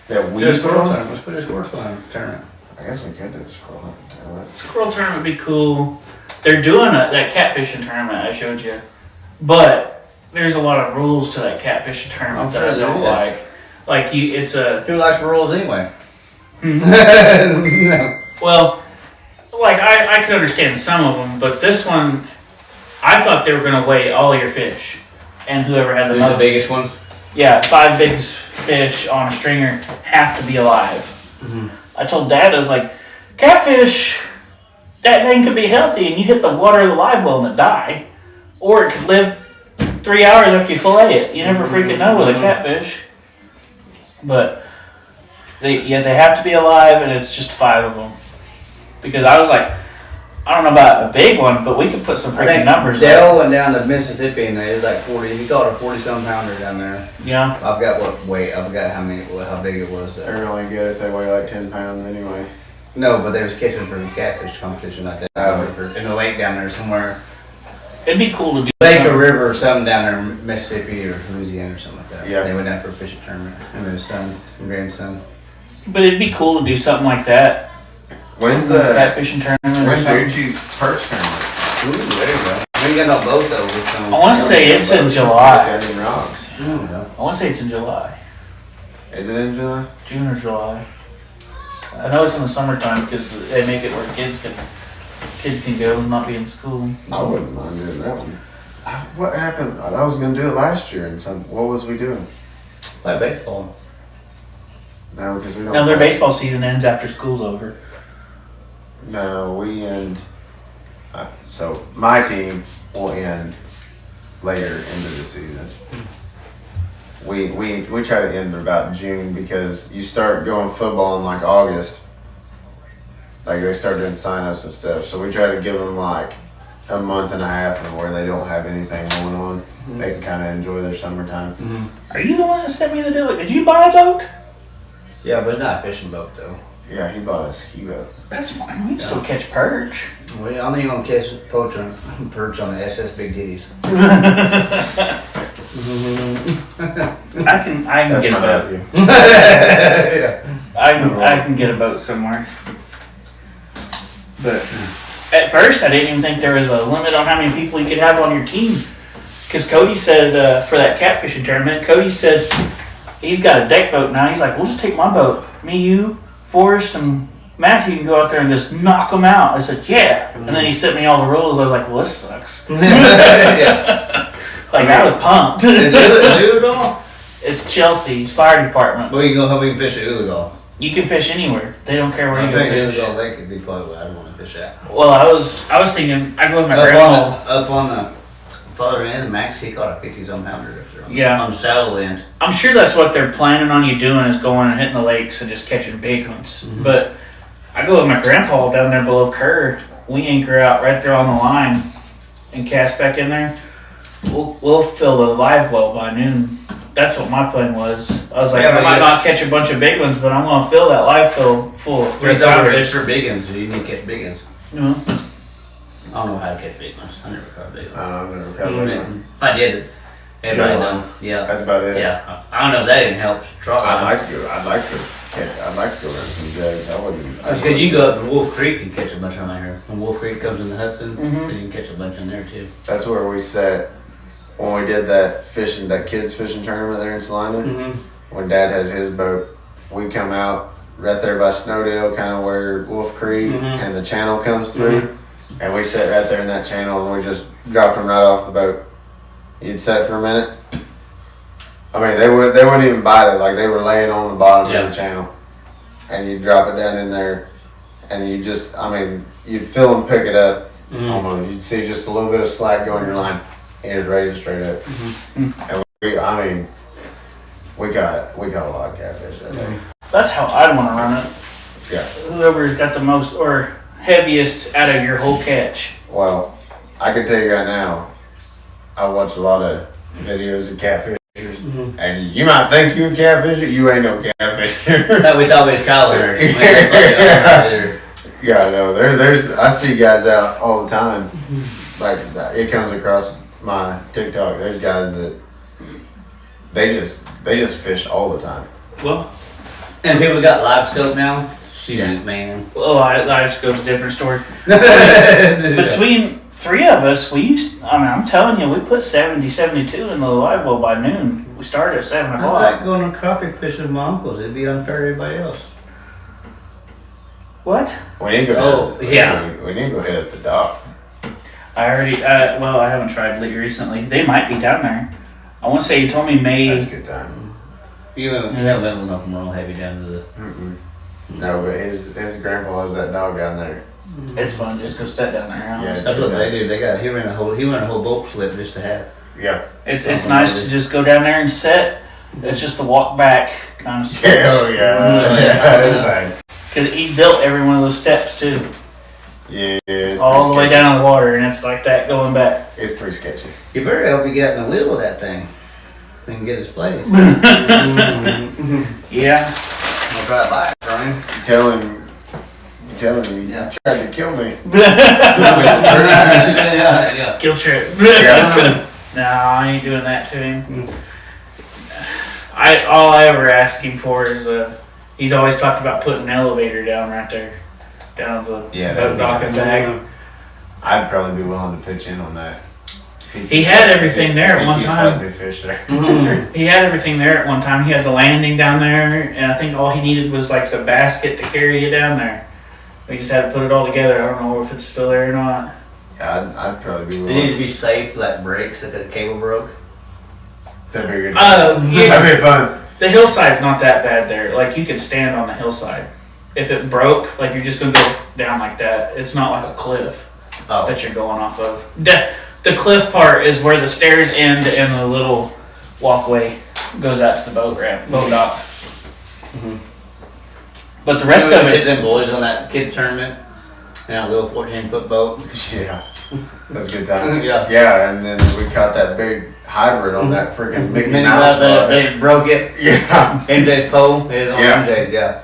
That we Just put on? Let's put a squirrel tournament. I guess we could do a scroll hunting tournament. Squirrel tournament would be cool. They're doing that catfishing tournament I showed you, but there's a lot of rules to that catfishing tournament I'm that sure I don't there is. like. Like it's a Who likes rules anyway? well, like I could understand some of them, but this one, I thought they were going to weigh all your fish, and whoever had the These most. are the biggest ones. Yeah, 5 big fish on a stringer have to be alive. I told Dad, I was like, catfish, that thing could be healthy, and you hit the water of the live well and it die, or it could live 3 hours after you fillet it. You never freaking know with a catfish. But they have to be alive, and it's just 5 of them. Because I was like, I don't know about a big one, but we could put some I freaking think numbers Dale went down to Mississippi and it was like 40. He caught a 40-some pounder down there. Yeah. I've got what weight? I forgot how big it was. They're really good if they weigh like 10 pounds anyway. No, but they was catching for the catfish competition like that. In the lake down there somewhere. It'd be cool to do Lake or something. river or something down there in Mississippi or Louisiana or something like that. Yeah. They went down for a fishing tournament. And his son and grandson. But it'd be cool to do something like that. When's Some catfishing tournament or when's something. Uchi's perch tournament? Ooh, there you go. We ain't got no boat though. I want to say it's in July. Got rocks. I don't know. I want to say it's in July. Is it in July? June or July. I know it's in the summertime because they make it where kids can go and not be in school. I wouldn't mind doing that one. What happened? I was gonna do it last year, and what was we doing? Like baseball. No, because we don't. No, their baseball season ends after school's over. No, we end. So my team will end later into the season. We try to end about June because you start going football in like August. Like they start doing sign-ups and stuff. So we try to give them like a month and a half where they don't have anything going on. They can kind of enjoy their summertime. Are you the one that sent me the deal? Did you buy a boat? Yeah, but it's not a fishing boat though. Yeah, he bought a ski boat. That's fine. We can still catch perch. Well, I think you're gonna catch perch on the SS Big Titties. I can That's get a my boat. nephew. Yeah. I can get a boat somewhere. But at first, I didn't even think there was a limit on how many people you could have on your team. Because Cody said for that catfishing tournament, Cody said he's got a deck boat now. He's like, we'll just take my boat. Me, you, Forrest, and Matthew can go out there and just knock them out. I said, yeah. And then he sent me all the rules. I was like, well, this sucks. Yeah. Like, I was pumped. Is it Uligal? It's Chelsea's fire department. Well, you can go help me fish at Uligal. You can fish anywhere. They don't care where you go fish. Uligal Lake could be probably what I'd want to fish at. Well, I was thinking, I go with my grandma. Up on the farther end, Max, he caught a 50-some pounder up there. Yeah. On the saddle end. I'm sure that's what they're planning on you doing is going and hitting the lakes and just catching big ones. Mm-hmm. But I go with my grandpa down there below Kerr. We anchor out right there on the line and cast back in there. We'll fill the live well by noon. That's what my plan was. I was like, I might not catch a bunch of big ones, but I'm going to fill that live full of 3 It's pounders. for big ones, so you need to catch big ones. You know? I don't know how to catch big ones. I never caught big ones. I've never caught one. If I did, everybody Dry knows. Yeah. That's about it. Yeah. I don't know if that even helps. I'd like to go. I'd like to go run some jigs. I wouldn't. Because you go up to Wolf Creek and catch a bunch around here. When Wolf Creek comes in the Hudson, Mhm. then you can catch a bunch in there too. That's where we sat when we did that kids fishing tournament there in Salina. Mm-hmm. When Dad has his boat, we come out right there by Snowdale, kind of where Wolf Creek Mhm. and the channel comes through, and we sat right there in that channel and we just dropped them right off the boat. You'd sit for a minute. I mean, they wouldn't even bite it, like they were laying on the bottom Yeah. of the channel, and you drop it down in there, and you just, I mean, you'd feel them pick it up. Almost, you'd see just a little bit of slack go in your line, and it's raising straight up. And we got a lot of catfish that day. That's how I'd want to run it. Yeah. Whoever's got the most or heaviest out of your whole catch. Well, I can tell you right now, I watch a lot of videos of catfishers, and you might think you're a catfisher, you ain't no catfisher. That we thought we was collar. Yeah, no, there's I see guys out all the time. Like it comes across my TikTok. There's guys that they just fish all the time. Well, And people got live scope now. Shoot, Yeah. man. live scope's a different story. Between 3 of us, I'm telling you, we put 70, 72 in the live well by noon. We started at 7 I o'clock. like going to crappie fishing with my uncles. It'd be unfair to everybody else. What? We need to go. Oh, yeah. We need to go hit up the dock. I already, I haven't tried recently. They might be down there. I want to say you told me May. That's a good time. You haven't been with nothing real heavy down to the. No, but his grandpa has that dog down there. It's fun just to sit down there. Huh? Yeah. That's what they do. He ran a whole boat slip just to have. Yeah. It's nice to just go down there and sit. It's just the walk back kind of stuff. Oh yeah. Because he built every one of those steps too. Yeah. It's All the way pretty down to the water, and it's like that going back. sketchy. It's pretty sketchy. You better hope you got in the wheel of that thing. We can get his place. Yeah. I'll drive by, Brian. You tell him you Yeah. tried to kill me. yeah. Guilt trip. Yeah. No, I ain't doing that to him. All I ever ask him for is he's always talked about putting an elevator down right there, down the boat dock and bag. I'd probably be willing to pitch in on that. He had everything there at one Keeps time. letting me fish there. He had everything there at one time. He had the landing down there, and I think all he needed was like the basket to carry you down there. We just had to put it all together. I don't know if it's still there or not. Yeah, I'd probably be It willing. needs to be safe, like breaks if the cable broke. That'd be a good. Yeah. That'd be fun. The hillside's not that bad there. Like you can stand on the hillside. If it broke, like you're just gonna go down like that. It's not like a cliff that you're going off of. The cliff part is where the stairs end and the little walkway goes out to the boat dock. But the rest of it's it's them boys on that kid tournament. Yeah, a little 14-foot boat. Yeah, that's a good time. Yeah. Yeah, and then we caught that big hybrid on that freaking Mickey Minnie Mouse. Mouse, they broke it. Yeah. MJ's pole is on Yeah. MJ's, yeah.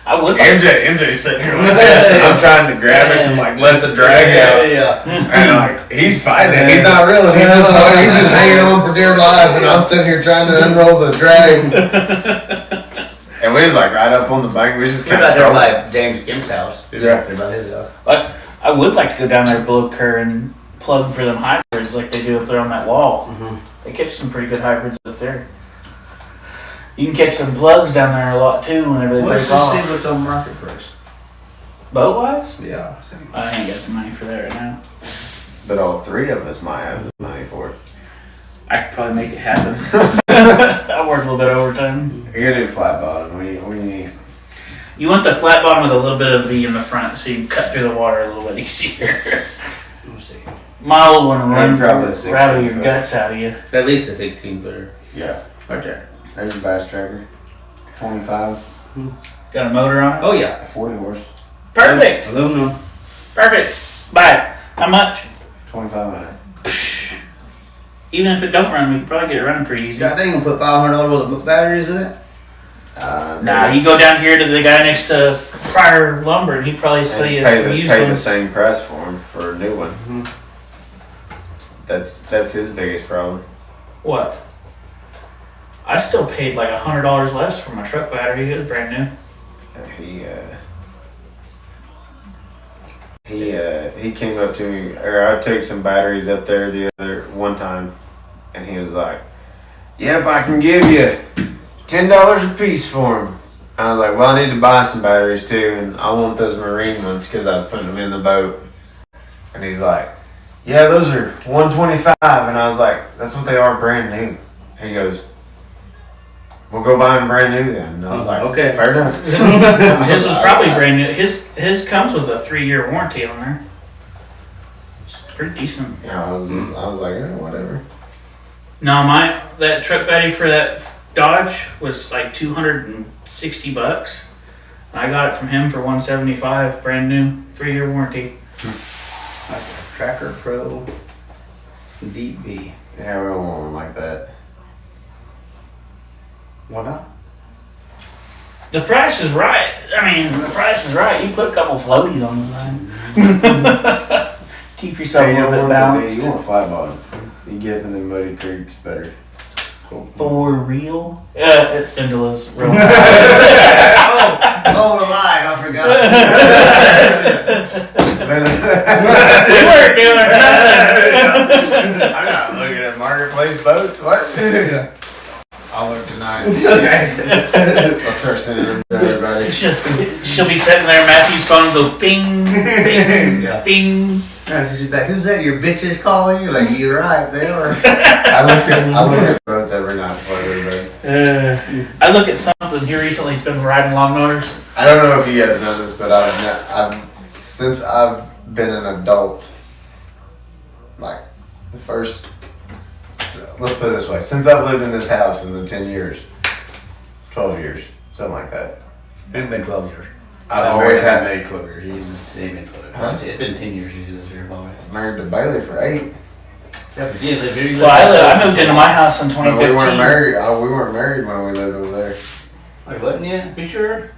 I would. MJ's sitting here like this, and I'm trying to grab it to like let the drag out. Yeah. And like he's fighting it. He's not reeling. He's just hanging on for dear life, and I'm sitting here trying to unroll the drag. And we was like right up on the bank. We was just We're kind about there of by James Kim's house. We were out there by his house. I would like to go down there below Kerr and plug for them hybrids like they do up there on that wall. Mm-hmm. They catch some pretty good hybrids up there. You can catch some plugs down there a lot too whenever they Let's break just see off. what's on market price. Boat wise? Yeah. I ain't got the money for that right now. But all three of us might have the money for it. I could probably make it happen. I work a little bit of overtime. You're gonna do flat bottom. We need. You want the flat bottom with a little bit of V in the front so you can cut through the water a little bit easier. Let's see. My old one run probably a rattle your 16 guts out of you. At least a 16 footer. Yeah. Right there. There's a bass tracker. 25. Got a motor on it? Oh yeah. 40 horse. Perfect! Aluminum. Perfect! Buy it. How much? 2500. Even if it don't run, we can probably get it running pretty easy. God dang, gonna put $500 worth of batteries in it? Nah, you go down here to the guy next to Pryor Lumber and he'd probably sell you some used pay the ones. same price for him for a new one. Mm-hmm. That's his biggest problem. What? I still paid like $100 less for my truck battery. It was brand new. He came up to me, or I took some batteries up there the other one time, and he was like, "Yep, I can give you $10 a piece for them." I was like, "Well, I need to buy some batteries too, and I want those marine ones because I was putting them in the boat." And he's like, "Yeah, those are $125," and I was like, "That's what they are, brand new." And he goes, "We'll go buy them brand new then." And I was like, okay, fair enough. His was probably brand new. His comes with a 3-year warranty on there. It's pretty decent. Yeah, I was like, whatever. No, that truck battery for that Dodge was like $260. I got it from him for $175, brand new, 3-year warranty. Tracker Pro Deep B. Yeah, we don't want one like that. Why not? The price is right. I mean, the price is right. You put a couple floaties on the line. Keep yourself a little bit balanced. You want flat bottom. You get in the muddy creeks better. For real? Yeah, Indela's real. Oh, the lie, I forgot. We weren't doing nothing. I'm not looking at marketplace boats. What? I'll look tonight. I'll start sending them to everybody. She'll be sitting there, Matthew's phone will go bing, bing, Yeah. bing. Yeah, she's like, "Who's that? Your bitches calling you?" Like, "You're right, they are." I look at boats every night before everybody. I look at something here recently. He's been riding lawnmowers. I don't know if you guys know this, but since I've been an adult, like the first, let's put it this way, since I've lived in this house in the 10 years, 12 years, something like that. It's been 12 years. I've always had married 12 years. It ain't been 12 years. Huh? It's been 10 years you do this here, boy. married to Bailey for 8. Yeah, but you live here. You Well, I moved into my house in But 2015. we weren't married. We weren't married when we lived over there. Wait, wasn't you? You sure?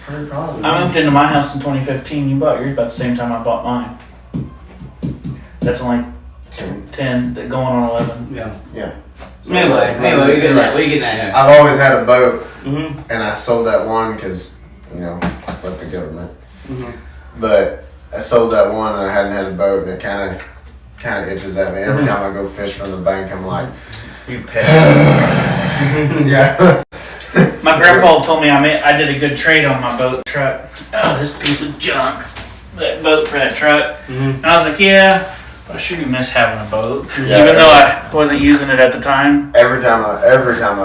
Pretty probably. I moved into my house in 2015. You bought yours about the same time I bought mine. That's only 10, going on 11. Yeah. Yeah. Anyway, we get that. We get that. I've always had a boat, Mm-hmm. and I sold that one because, fuck the government. Mm-hmm. But I sold that one, and I hadn't had a boat, and it kind of itches at me every time I go fish from the bank. I'm like, You pet. yeah. My grandpa told me I did a good trade on my boat truck. Oh, this piece of junk. That boat for that truck. Mm-hmm. And I was like, yeah, I sure do miss having a boat. Yeah. Even though I wasn't using it at the time. Every time I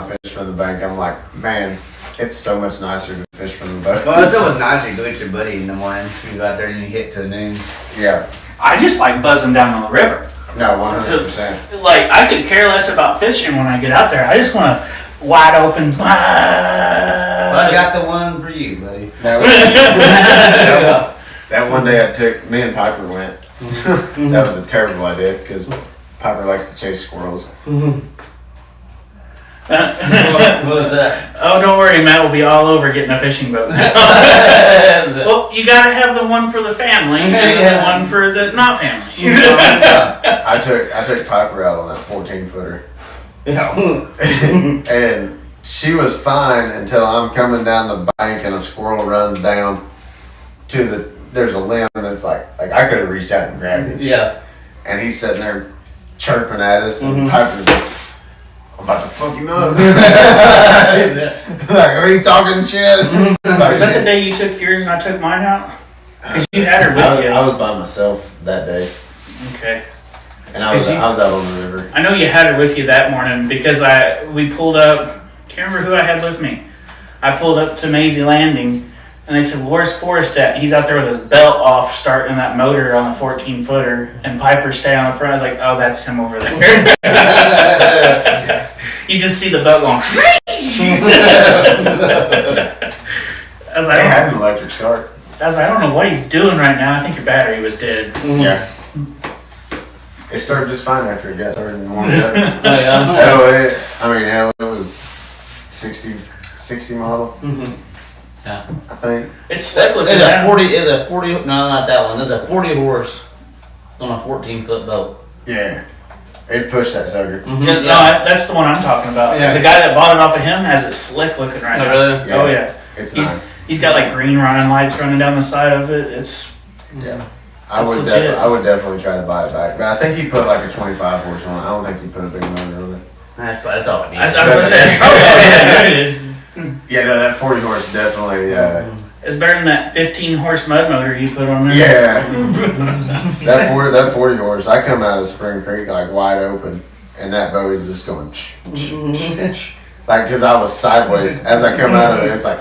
fish from the bank, I'm like, man, it's so much nicer to fish from the boat. Well, it's always nicer to go with your buddy in the morning. You go out there and you hit till noon. Yeah. I just like buzzing down on the river. No, 100%. Like, I could care less about fishing when I get out there. I just want to wide open. Well, I got the one for you, buddy. That one day I took, me and Piper went. That was a terrible idea because Piper likes to chase squirrels. What was that? Oh, don't worry, Matt will be all over getting a fishing boat now. Well, you gotta have the one for the family and the one for the not family. I took Piper out on that 14-footer. Yeah. And she was fine until I'm coming down the bank and a squirrel runs down to there's a limb that's like I could have reached out and grabbed it. Yeah. And he's sitting there chirping at us and Piper's like, I'm about to fuck him up. Like, oh, he's talking shit. Was that the day you took yours and I took mine out? Because you had her with you. I was by myself that day. Okay. And I was out on the river. I know you had her with you that morning because we pulled up. Can't remember who I had with me. I pulled up to Maisie Landing, and they said, well, "Where's Forrest at?" He's out there with his belt off, starting that motor on the 14-footer, and Piper's staying on the front. I was like, "Oh, that's him over there." You just see the belt going. I was like, They had an electric start. I don't know what he's doing right now. I think your battery was dead. Yeah. It started just fine after it got started and warmed up. Yeah. It was 60 model. Yeah. I think. It's stuck with It's a 40, no, not that one. There's a 40 horse on a 14-foot boat. Yeah. It pushed that sucker. No, that's the one I'm talking about. Yeah. The guy that bought it off of him has it slick looking right Oh, now. really? Yeah. Oh yeah. It's nice. He's got like green running lights running down the side of it. It's Yeah. I That's would legit. I would definitely try to buy it back. But I think he put like a 25 horse on it. I don't think he put a big motor on it. That's all it I was needs. gonna say it's probably Yeah, no, that 40 horse definitely it's better than that 15 horse mud motor you put on there. yeah. that 40 horse, I come out of Spring Creek like wide open and that boat is just going like because I was sideways. As I come out of it, it's like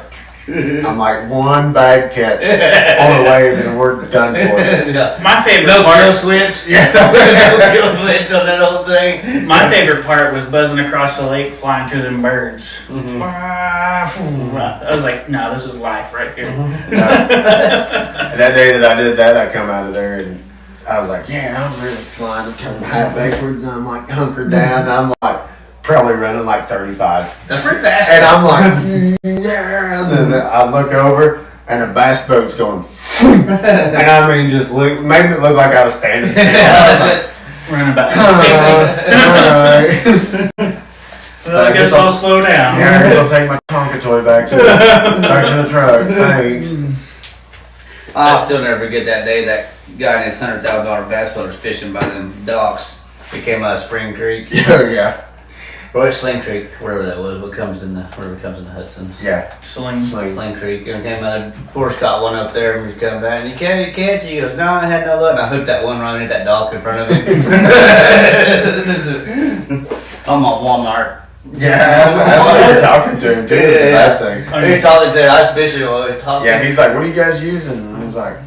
I'm like one bag catch on the wave and we're done for it. Yeah. My favorite No part. kill switch. Yeah. No kill switch on that whole thing. My favorite part was buzzing across the lake, flying through them birds. I was like, no, this is life right here. That day that I did that, I come out of there and I was like, yeah, I'm really flying. I'm turning my hat backwards and I'm like hunkered down and I'm like probably running like 35. That's pretty fast. And I'm like, yeah. And then I look over and a bass boat's going, and I mean, just made it look like I was standing still. I was like, Running about 60. alright. Well, I guess I'll slow down. Yeah, I guess I'll take my Tonka toy back to the truck. Thanks. I'll still never forget that day that guy in his $100,000 bass boat was fishing by them docks. He came out of Spring Creek. Yeah. Or Sling Creek, wherever that was, whatever comes in the Hudson. Yeah. Sling. Sling Creek. And came out, Forrest caught one up there and we was coming back. And you catch it? He goes, no, I had no luck. And I hooked that one right at that dock in front of him. I'm on Walmart. Yeah, that's what you were talking to him too. It's a bad thing. He's talking to I was fishing while he was talking. Yeah, he's like, what are you guys using? And I was like,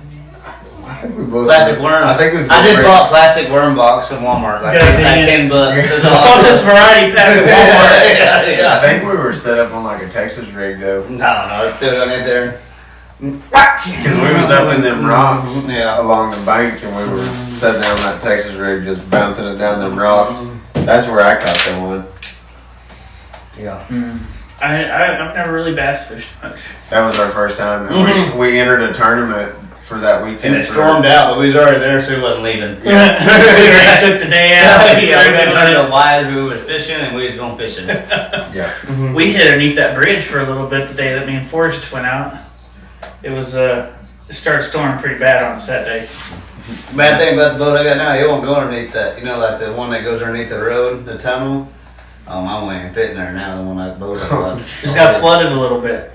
I think we both. Plastic worms. I think it was. I just bought plastic worm box from Walmart. Like, Good like idea. $10. It was I bought this variety pack at Walmart. Yeah. I think we were set up on like a Texas rig though, I don't know. Threw it on it there. because we was up in them rocks Yeah. along the bank, and we were sitting there on that Texas rig, just bouncing it down them rocks. That's where I caught that one. Yeah. I've never really bass fished much. That was our first time. And we entered a tournament for that weekend. And it stormed out, but we was already there, so we wasn't leaving. I took the day out. Yeah, we didn't know why we was fishing, and we was going fishing. Yeah. We hid underneath that bridge for a little bit the day that me and Forrest went out. It was it started storming pretty bad on us that day. Bad thing about the boat I got now, it won't go underneath that. You know, like the one that goes underneath the road, the tunnel. I won't even fit in there now. The one I boat I got. Just got flooded a little bit.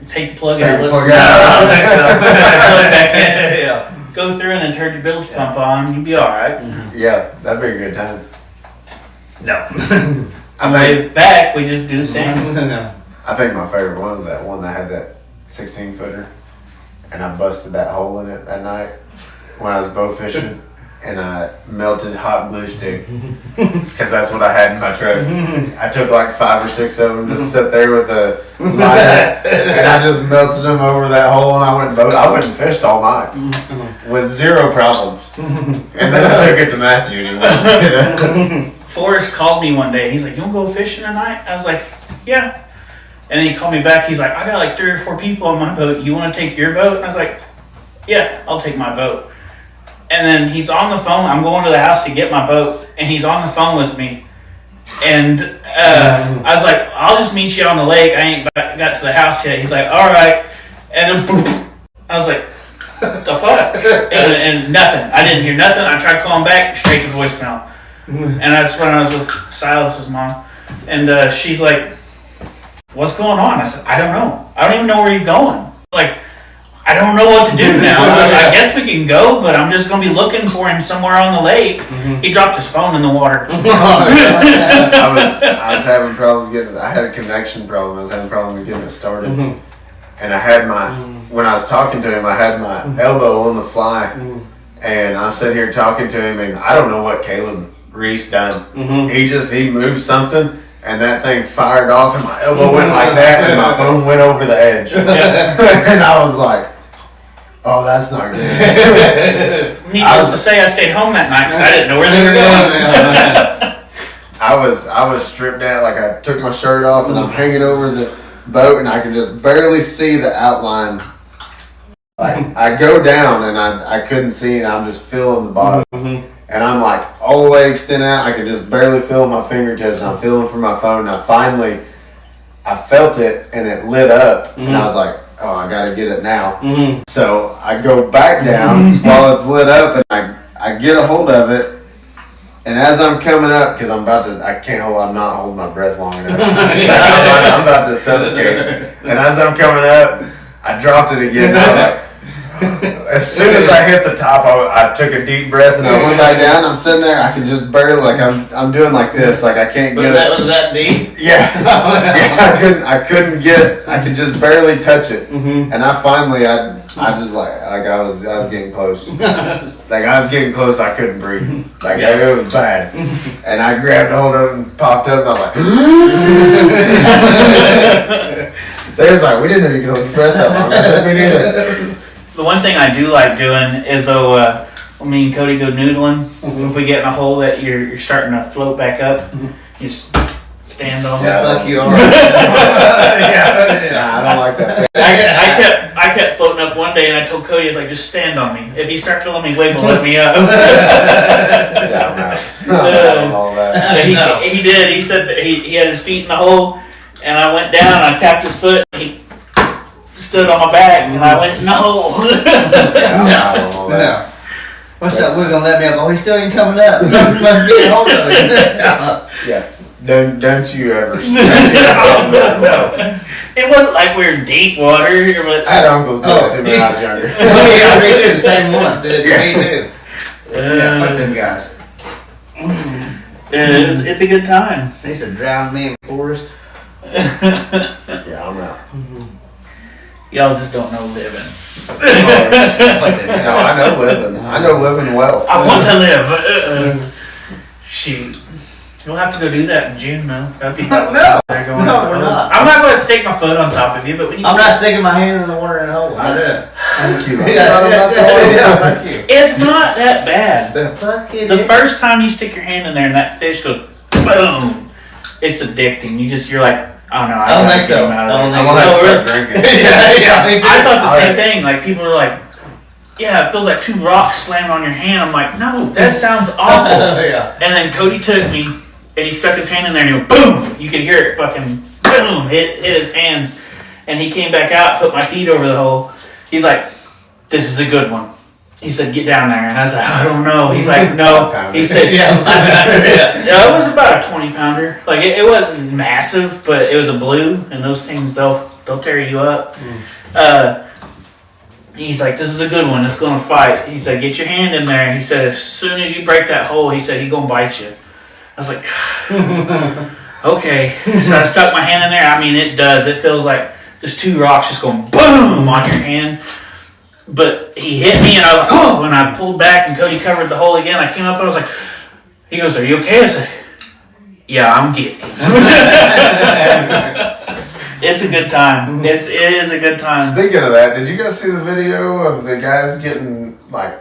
Take the plug Take out. the Let's plug I out. don't think so. plug back in. Yeah. Go through and then turn your bilge pump on. You'll be all right. Yeah, that'd be a good time. No. On the way back, we just do the same. No. I think my favorite one was that one that had that 16-footer, and I busted that hole in it that night when I was bow fishing, and I melted hot glue stick because that's what I had in my truck. I took like 5 or 6 of them, just sit there with the lighter, and I just melted them over that hole, and I went boat. I went and fished all night with 0 problems, and then I took it to Matthew and he went, Forrest called me one day. He's like, "You want to go fishing tonight?" I was like, "Yeah." And then he called me back. He's like, "I got like 3 or 4 people on my boat. You want to take your boat?" And I was like, "Yeah, I'll take my boat." And then he's on the phone. I'm going to the house to get my boat, and he's on the phone with me. And I was like, "I'll just meet you on the lake. I ain't got to the house yet." He's like, "All right." And then boom, I was like, "What the fuck?" And nothing. I didn't hear nothing. I tried calling back, straight to voicemail. And that's when I was with Silas's mom. And she's like, "What's going on?" I said, "I don't know. I don't even know where you're going. Like, I don't know what to do now. I guess we can go, but I'm just going to be looking for him somewhere on the lake." He dropped his phone in the water. I was having problems I had a connection problem. I was having problems getting it started. And I had when I was talking to him, I had my elbow on the fly. And I'm sitting here talking to him, and I don't know what Caleb Reese done. He moved something, and that thing fired off, and my elbow went like that, and my phone went over the edge. And I was like, "Oh, that's not good." Needless to say, I stayed home that night because I didn't know where they were going. I was stripped down, like I took my shirt off, and I'm hanging over the boat, and I could just barely see the outline. Like, I go down, and I couldn't see it. I'm just feeling the bottom. And I'm like all the way extended out. I could just barely feel my fingertips. And I'm feeling for my phone. And I felt it, and it lit up. And I was like, "Oh, I got to get it now." So I go back down while it's lit up, and I get a hold of it. And as I'm coming up, because I'm not holding my breath long enough. I'm about to suffocate. And as I'm coming up, I dropped it again. And I was like, as soon as I hit the top, I took a deep breath, and I went back down. I'm sitting there. I can just barely, like I'm doing like this, like I can't get it. Was that deep? Yeah. I couldn't get it. I could just barely touch it. And I finally, I just I was getting close. Like I was getting close. I couldn't breathe. Like it was bad. And I grabbed hold of it and popped up, and I was like, they was like, "We didn't know you could hold your breath that long." I said, "Me neither." The one thing I do like doing is when me and Cody go noodling, if we get in a hole that you're starting to float back up, you just stand on it. Like you are. Yeah, I don't like that. I kept floating up one day, and I told Cody, I was like, "Just stand on me. If you start feeling me wiggle, let me up." He did. He said that he had his feet in the hole, and I went down, I tapped his foot, and he stood on my back, and I went, "No." No. What's that? We're gonna let me up. Oh, he's still ain't coming up. Something must be a hold of it. Yeah. Don't you ever. No. It wasn't like we were in deep water. But I had uncles do that to me when I was younger. Yeah, me too. The same one. Me too. Yeah, fuck them guys. It's a good time. They used to drown me in the forest. Yeah, I'm out. Y'all just don't know living. No, I know living. I know living well. I want to live. Shoot. We'll have to go do that in June, though. That'd be No, we're not. I'm not going to stick my foot on top of you, but when you I'm not sticking my hand in the water and hole. I did. Thank you. Thank you. It's not that bad. The fuck it The is. first time you stick your hand in there and that fish goes boom, it's addicting. You're like, "Oh no, I don't think so. I want to start drinking. Yeah. I thought the same thing. Like people are like, "Yeah, it feels like 2 rocks slammed on your hand." I'm like, "No, that sounds awful." Yeah. And then Cody took me and he stuck his hand in there and he went boom. You could hear it fucking boom hit his hands. And he came back out, put my feet over the hole. He's like, "This is a good one." He said, "Get down there." And I was like, "I don't know." He's like, "No." He said, "Yeah." It was about a 20-pounder. Like it wasn't massive, but it was a blue, and those things they'll tear you up. He's like, "This is a good one. It's gonna fight." He said, "Get your hand in there." He said, "As soon as you break that hole," he said, "he's gonna bite you." I was like, "Okay." So I stuck my hand in there. I mean, it does. It feels like just 2 rocks just going boom on your hand. But he hit me, and I was like, "Oh!" When I pulled back and Cody covered the hole again, I came up and I was like, he goes, "Are you okay?" I said, "Yeah, I'm getting it." It's a good time. It is a good time. Speaking of that, did you guys see the video of the guys getting like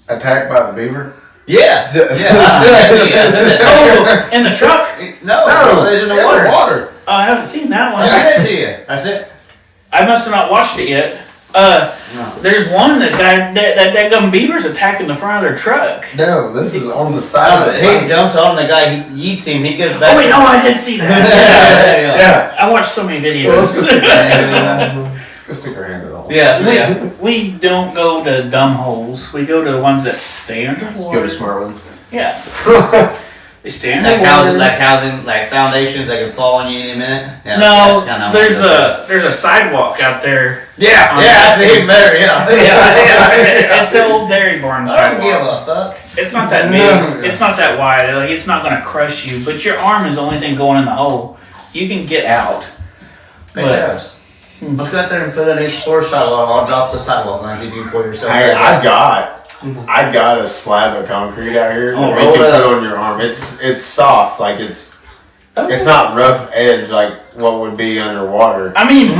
attacked by the beaver? Yes. Yeah. Oh, in the truck? No, there's in the water. Oh, I haven't seen that one. I sent it to you. I said. I must have not watched it yet. There's one that gum beaver's attacking the front of their truck. No, this is on the side of it. He jumps on the guy, he eats him, he gets back. Oh wait, no, I did see that. Yeah. I watched so many videos. Let's go stick our hand in the hole. Yeah. We don't go to dumb holes. We go to the ones that stay underwater. Go to smart ones. Yeah. They stay Like underwater. housing, like foundations that can fall on you any minute. Yeah, No, that's kinda there's a sidewalk out there. Yeah, that's even better. Yeah. It's the old dairy barn I don't give sidewalk. a fuck. It's not that big. It's not that wide. Like, it's not going to crush you. But your arm is the only thing going in the hole. You can get out. Hey, But Travis, let's go out there and put an H4 sidewalk. I'll drop the sidewalk and I'll give you for yourself. Hey, I got a slab of concrete out here that you roll can it put up. on your arm. It's soft, like it's not rough edge like what would be underwater. I mean,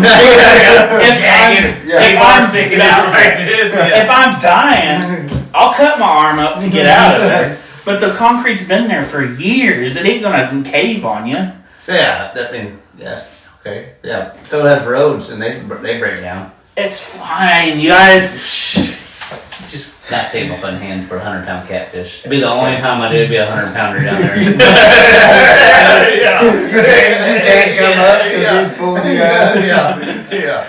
if I'm dying, I'll cut my arm up to get out of there. But the concrete's been there for years. It ain't gonna cave on you. Yeah, okay. Yeah. So that's roads and they break down. It's fine, you guys. Just not take my fun hand for a 100-pound catfish. It'd be the only time I do. It'd be a 100-pounder down there. You can't come up because he's pulling you out. Yeah.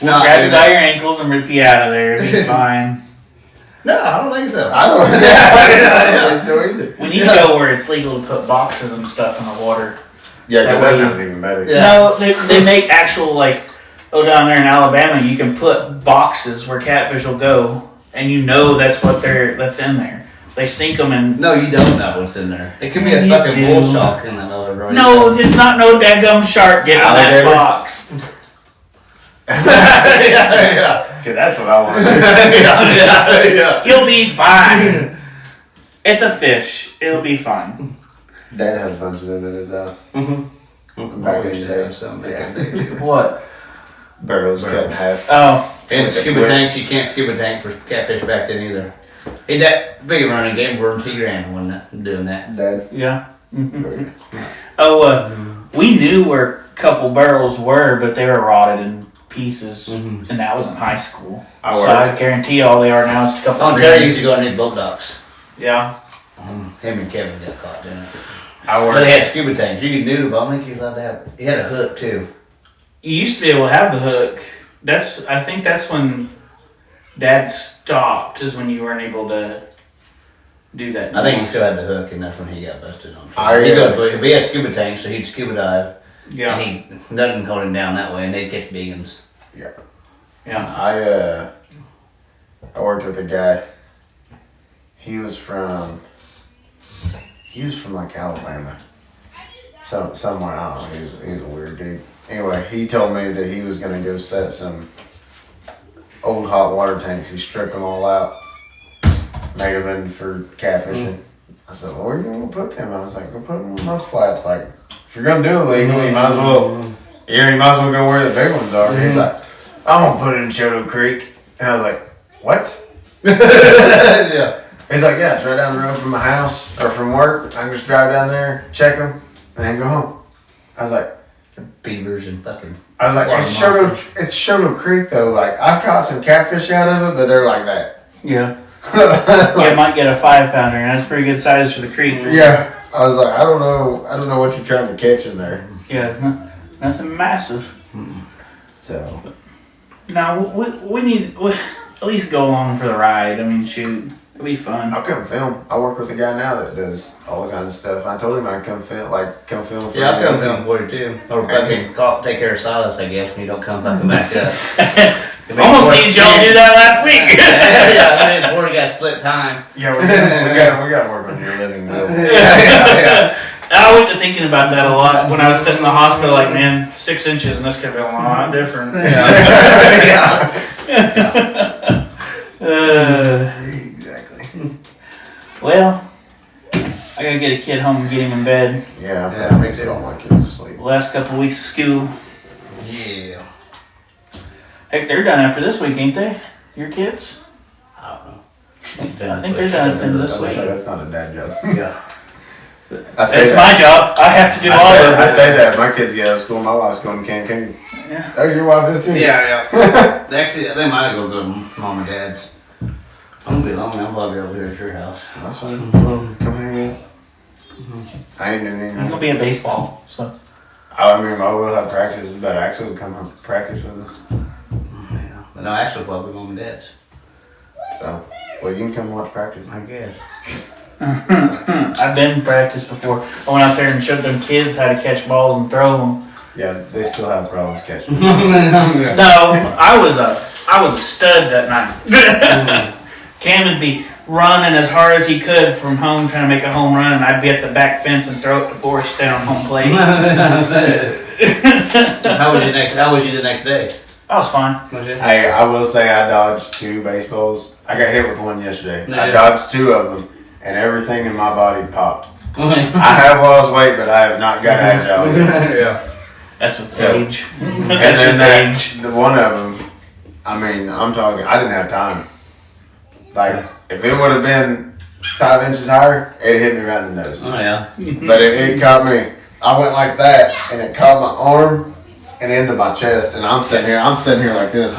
We'll grab you by your ankles and rip you out of there. It'll be fine. No, I don't think so. I don't think so either. We need to go where it's legal to put boxes and stuff in the water. Yeah, because That that way- sounds even better. Yeah. No, they make actual, like, down there in Alabama, you can put boxes where catfish will go, and you know that's in there. They sink them in. No, you don't know what's in there. It could be a You fucking do. bull shark in the middle of the road. No, there's not no daggum shark getting in that Alligator. box. yeah. Because that's what I want to do. Yeah. You'll be fine. It's a fish. It'll be fine. Dad had a bunch of them in his house. Mm-hmm. Back in the day. Something. What? Barrels cut in half. Oh, And scuba tanks, you can't scuba tank for catfish back then either. Hey, that big running game for $2,000 when doing that. Dad. yeah. Mhm. Oh, we knew where a couple barrels were, but they were rotted in pieces, and that was in high school. I So worked. I guarantee all they are now is a couple Oh, of Jerry greens. used to go and eat boat docks. Yeah. Him and Kevin got caught doing it. I But worked. they had scuba tanks. You could do, but I don't think you're allowed to have. He had a hook too. You used to be able to have the hook. I think that's when Dad stopped, is when you weren't able to do that. I think he still had the hook, and that's when he got busted on. I, He had scuba tanks, so he'd scuba dive, Yeah. and nothing hold him down that way, and they'd catch biggens. Yeah. Yeah. I worked with a guy. He was from like Alabama. Somewhere, I don't know. He was a weird dude. Anyway, he told me that he was gonna go set some old hot water tanks. He stripped them all out, made them in for catfishing. I said, well, where are you gonna put them? I was like, go put them on mud flats. Like, if you're gonna do it legal, you might as well. You might as well go where the big ones are. He's like, I'm gonna put it in Choto Creek, and I was like, what? Yeah. He's like, yeah, it's right down the road from my house or from work. I can just drive down there, check them, and then go home. I was like, Beavers and fucking. it's Choto Creek though. Like, I caught some catfish out of it, but they're like that. Yeah. You might get a 5-pounder, and that's pretty good size for the creek. Yeah. I was like, I don't know what you're trying to catch in there. Yeah. Nothing massive. So No, we need at least go along for the ride. I mean, shoot, it'll be fun. I'll come film. I work with a guy now that does all kinds of stuff. I told him I'd come film. For Yeah, I'll come Neokie. film for you too. Or fucking take care of Silas, I guess, when you don't come fucking back up. Almost needed y'all to do that last week. Yeah, before we got split time. Yeah, we got to work on your living will. Yeah. I went to thinking about that a lot when I was sitting in the hospital. Like, man, 6 inches, and this could be a lot different. Exactly. Well, I gotta get a kid home and get him in bed. Yeah, that makes it all my kids asleep. The last couple of weeks of school. Yeah. Heck, they're done after this week, ain't they? Your kids? I don't know. I think they're done thing this week. That's not a dad job. Yeah. That's my job. I have to do all of I it. say that. My kids get out of school. My wife's going to Cancun. Yeah. Oh, your wife is too? Yeah. Actually, they might go to mom and dad's. I'm gonna be lonely. I'm probably over here at your house. That's fine. Come hang out. I ain't doing I'm anything. gonna be at baseball, so I mean, I will have practice, but Axel will come and practice with us. Yeah. But no, actually, probably mom and dad's. So, well, you can come watch practice. I guess. I've been in practice before. I went out there and showed them kids how to catch balls and throw them. Yeah, they still have problems catching. No, I was a stud that night. Cam would be running as hard as he could from home trying to make a home run, and I'd be at the back fence and throw it to Forrest down on home plate. How was you the next day? I was fine. Hey, I will say I dodged 2 baseballs. I got hit with one yesterday. I Yeah. dodged 2 of them, and everything in my body popped. Yeah. I have lost weight, but I have not got agile yet. Yeah. That's with Yeah. age. And That's then just age. the one of them, I mean, I'm talking, I didn't have time. Like, if it would have been 5 inches higher, it hit me right in the nose. Oh yeah. But it caught me. I went like that, and it caught my arm and into my chest, and I'm sitting here like this.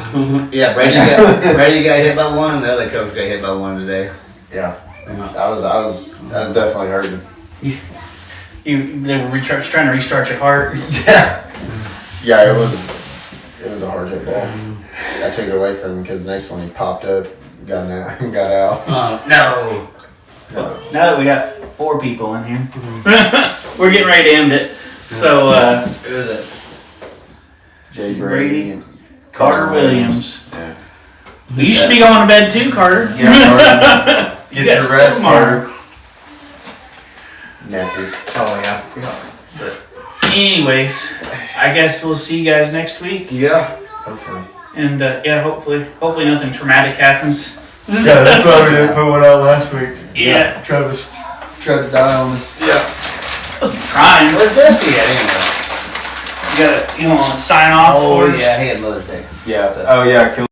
Yeah, Brady got hit by one, and the other coach got hit by one today. Yeah, I was definitely hurting. They were trying to restart your heart. Yeah, it was a hard hit ball. I took it away from him because the next one he popped up, got out. No. Well, now that we got 4 people in here, we're getting ready to end it. So, Who is it? Jay Brady, and Carter Williams. Yeah. You should be going to bed too, Carter. Yeah, Carter. Get Yes, your rest, tomorrow. Carter. Nephew. Oh yeah. Anyways, I guess we'll see you guys next week. Yeah. Hopefully. And yeah, hopefully nothing traumatic happens. Yeah, that's why we didn't put one out last week. Yeah. Travis tried to die on us. Yeah. I was trying. Where's Dusty at anyway? You want to sign off Oh for us? yeah, he had Mother's Day. Yeah. Oh yeah. Kill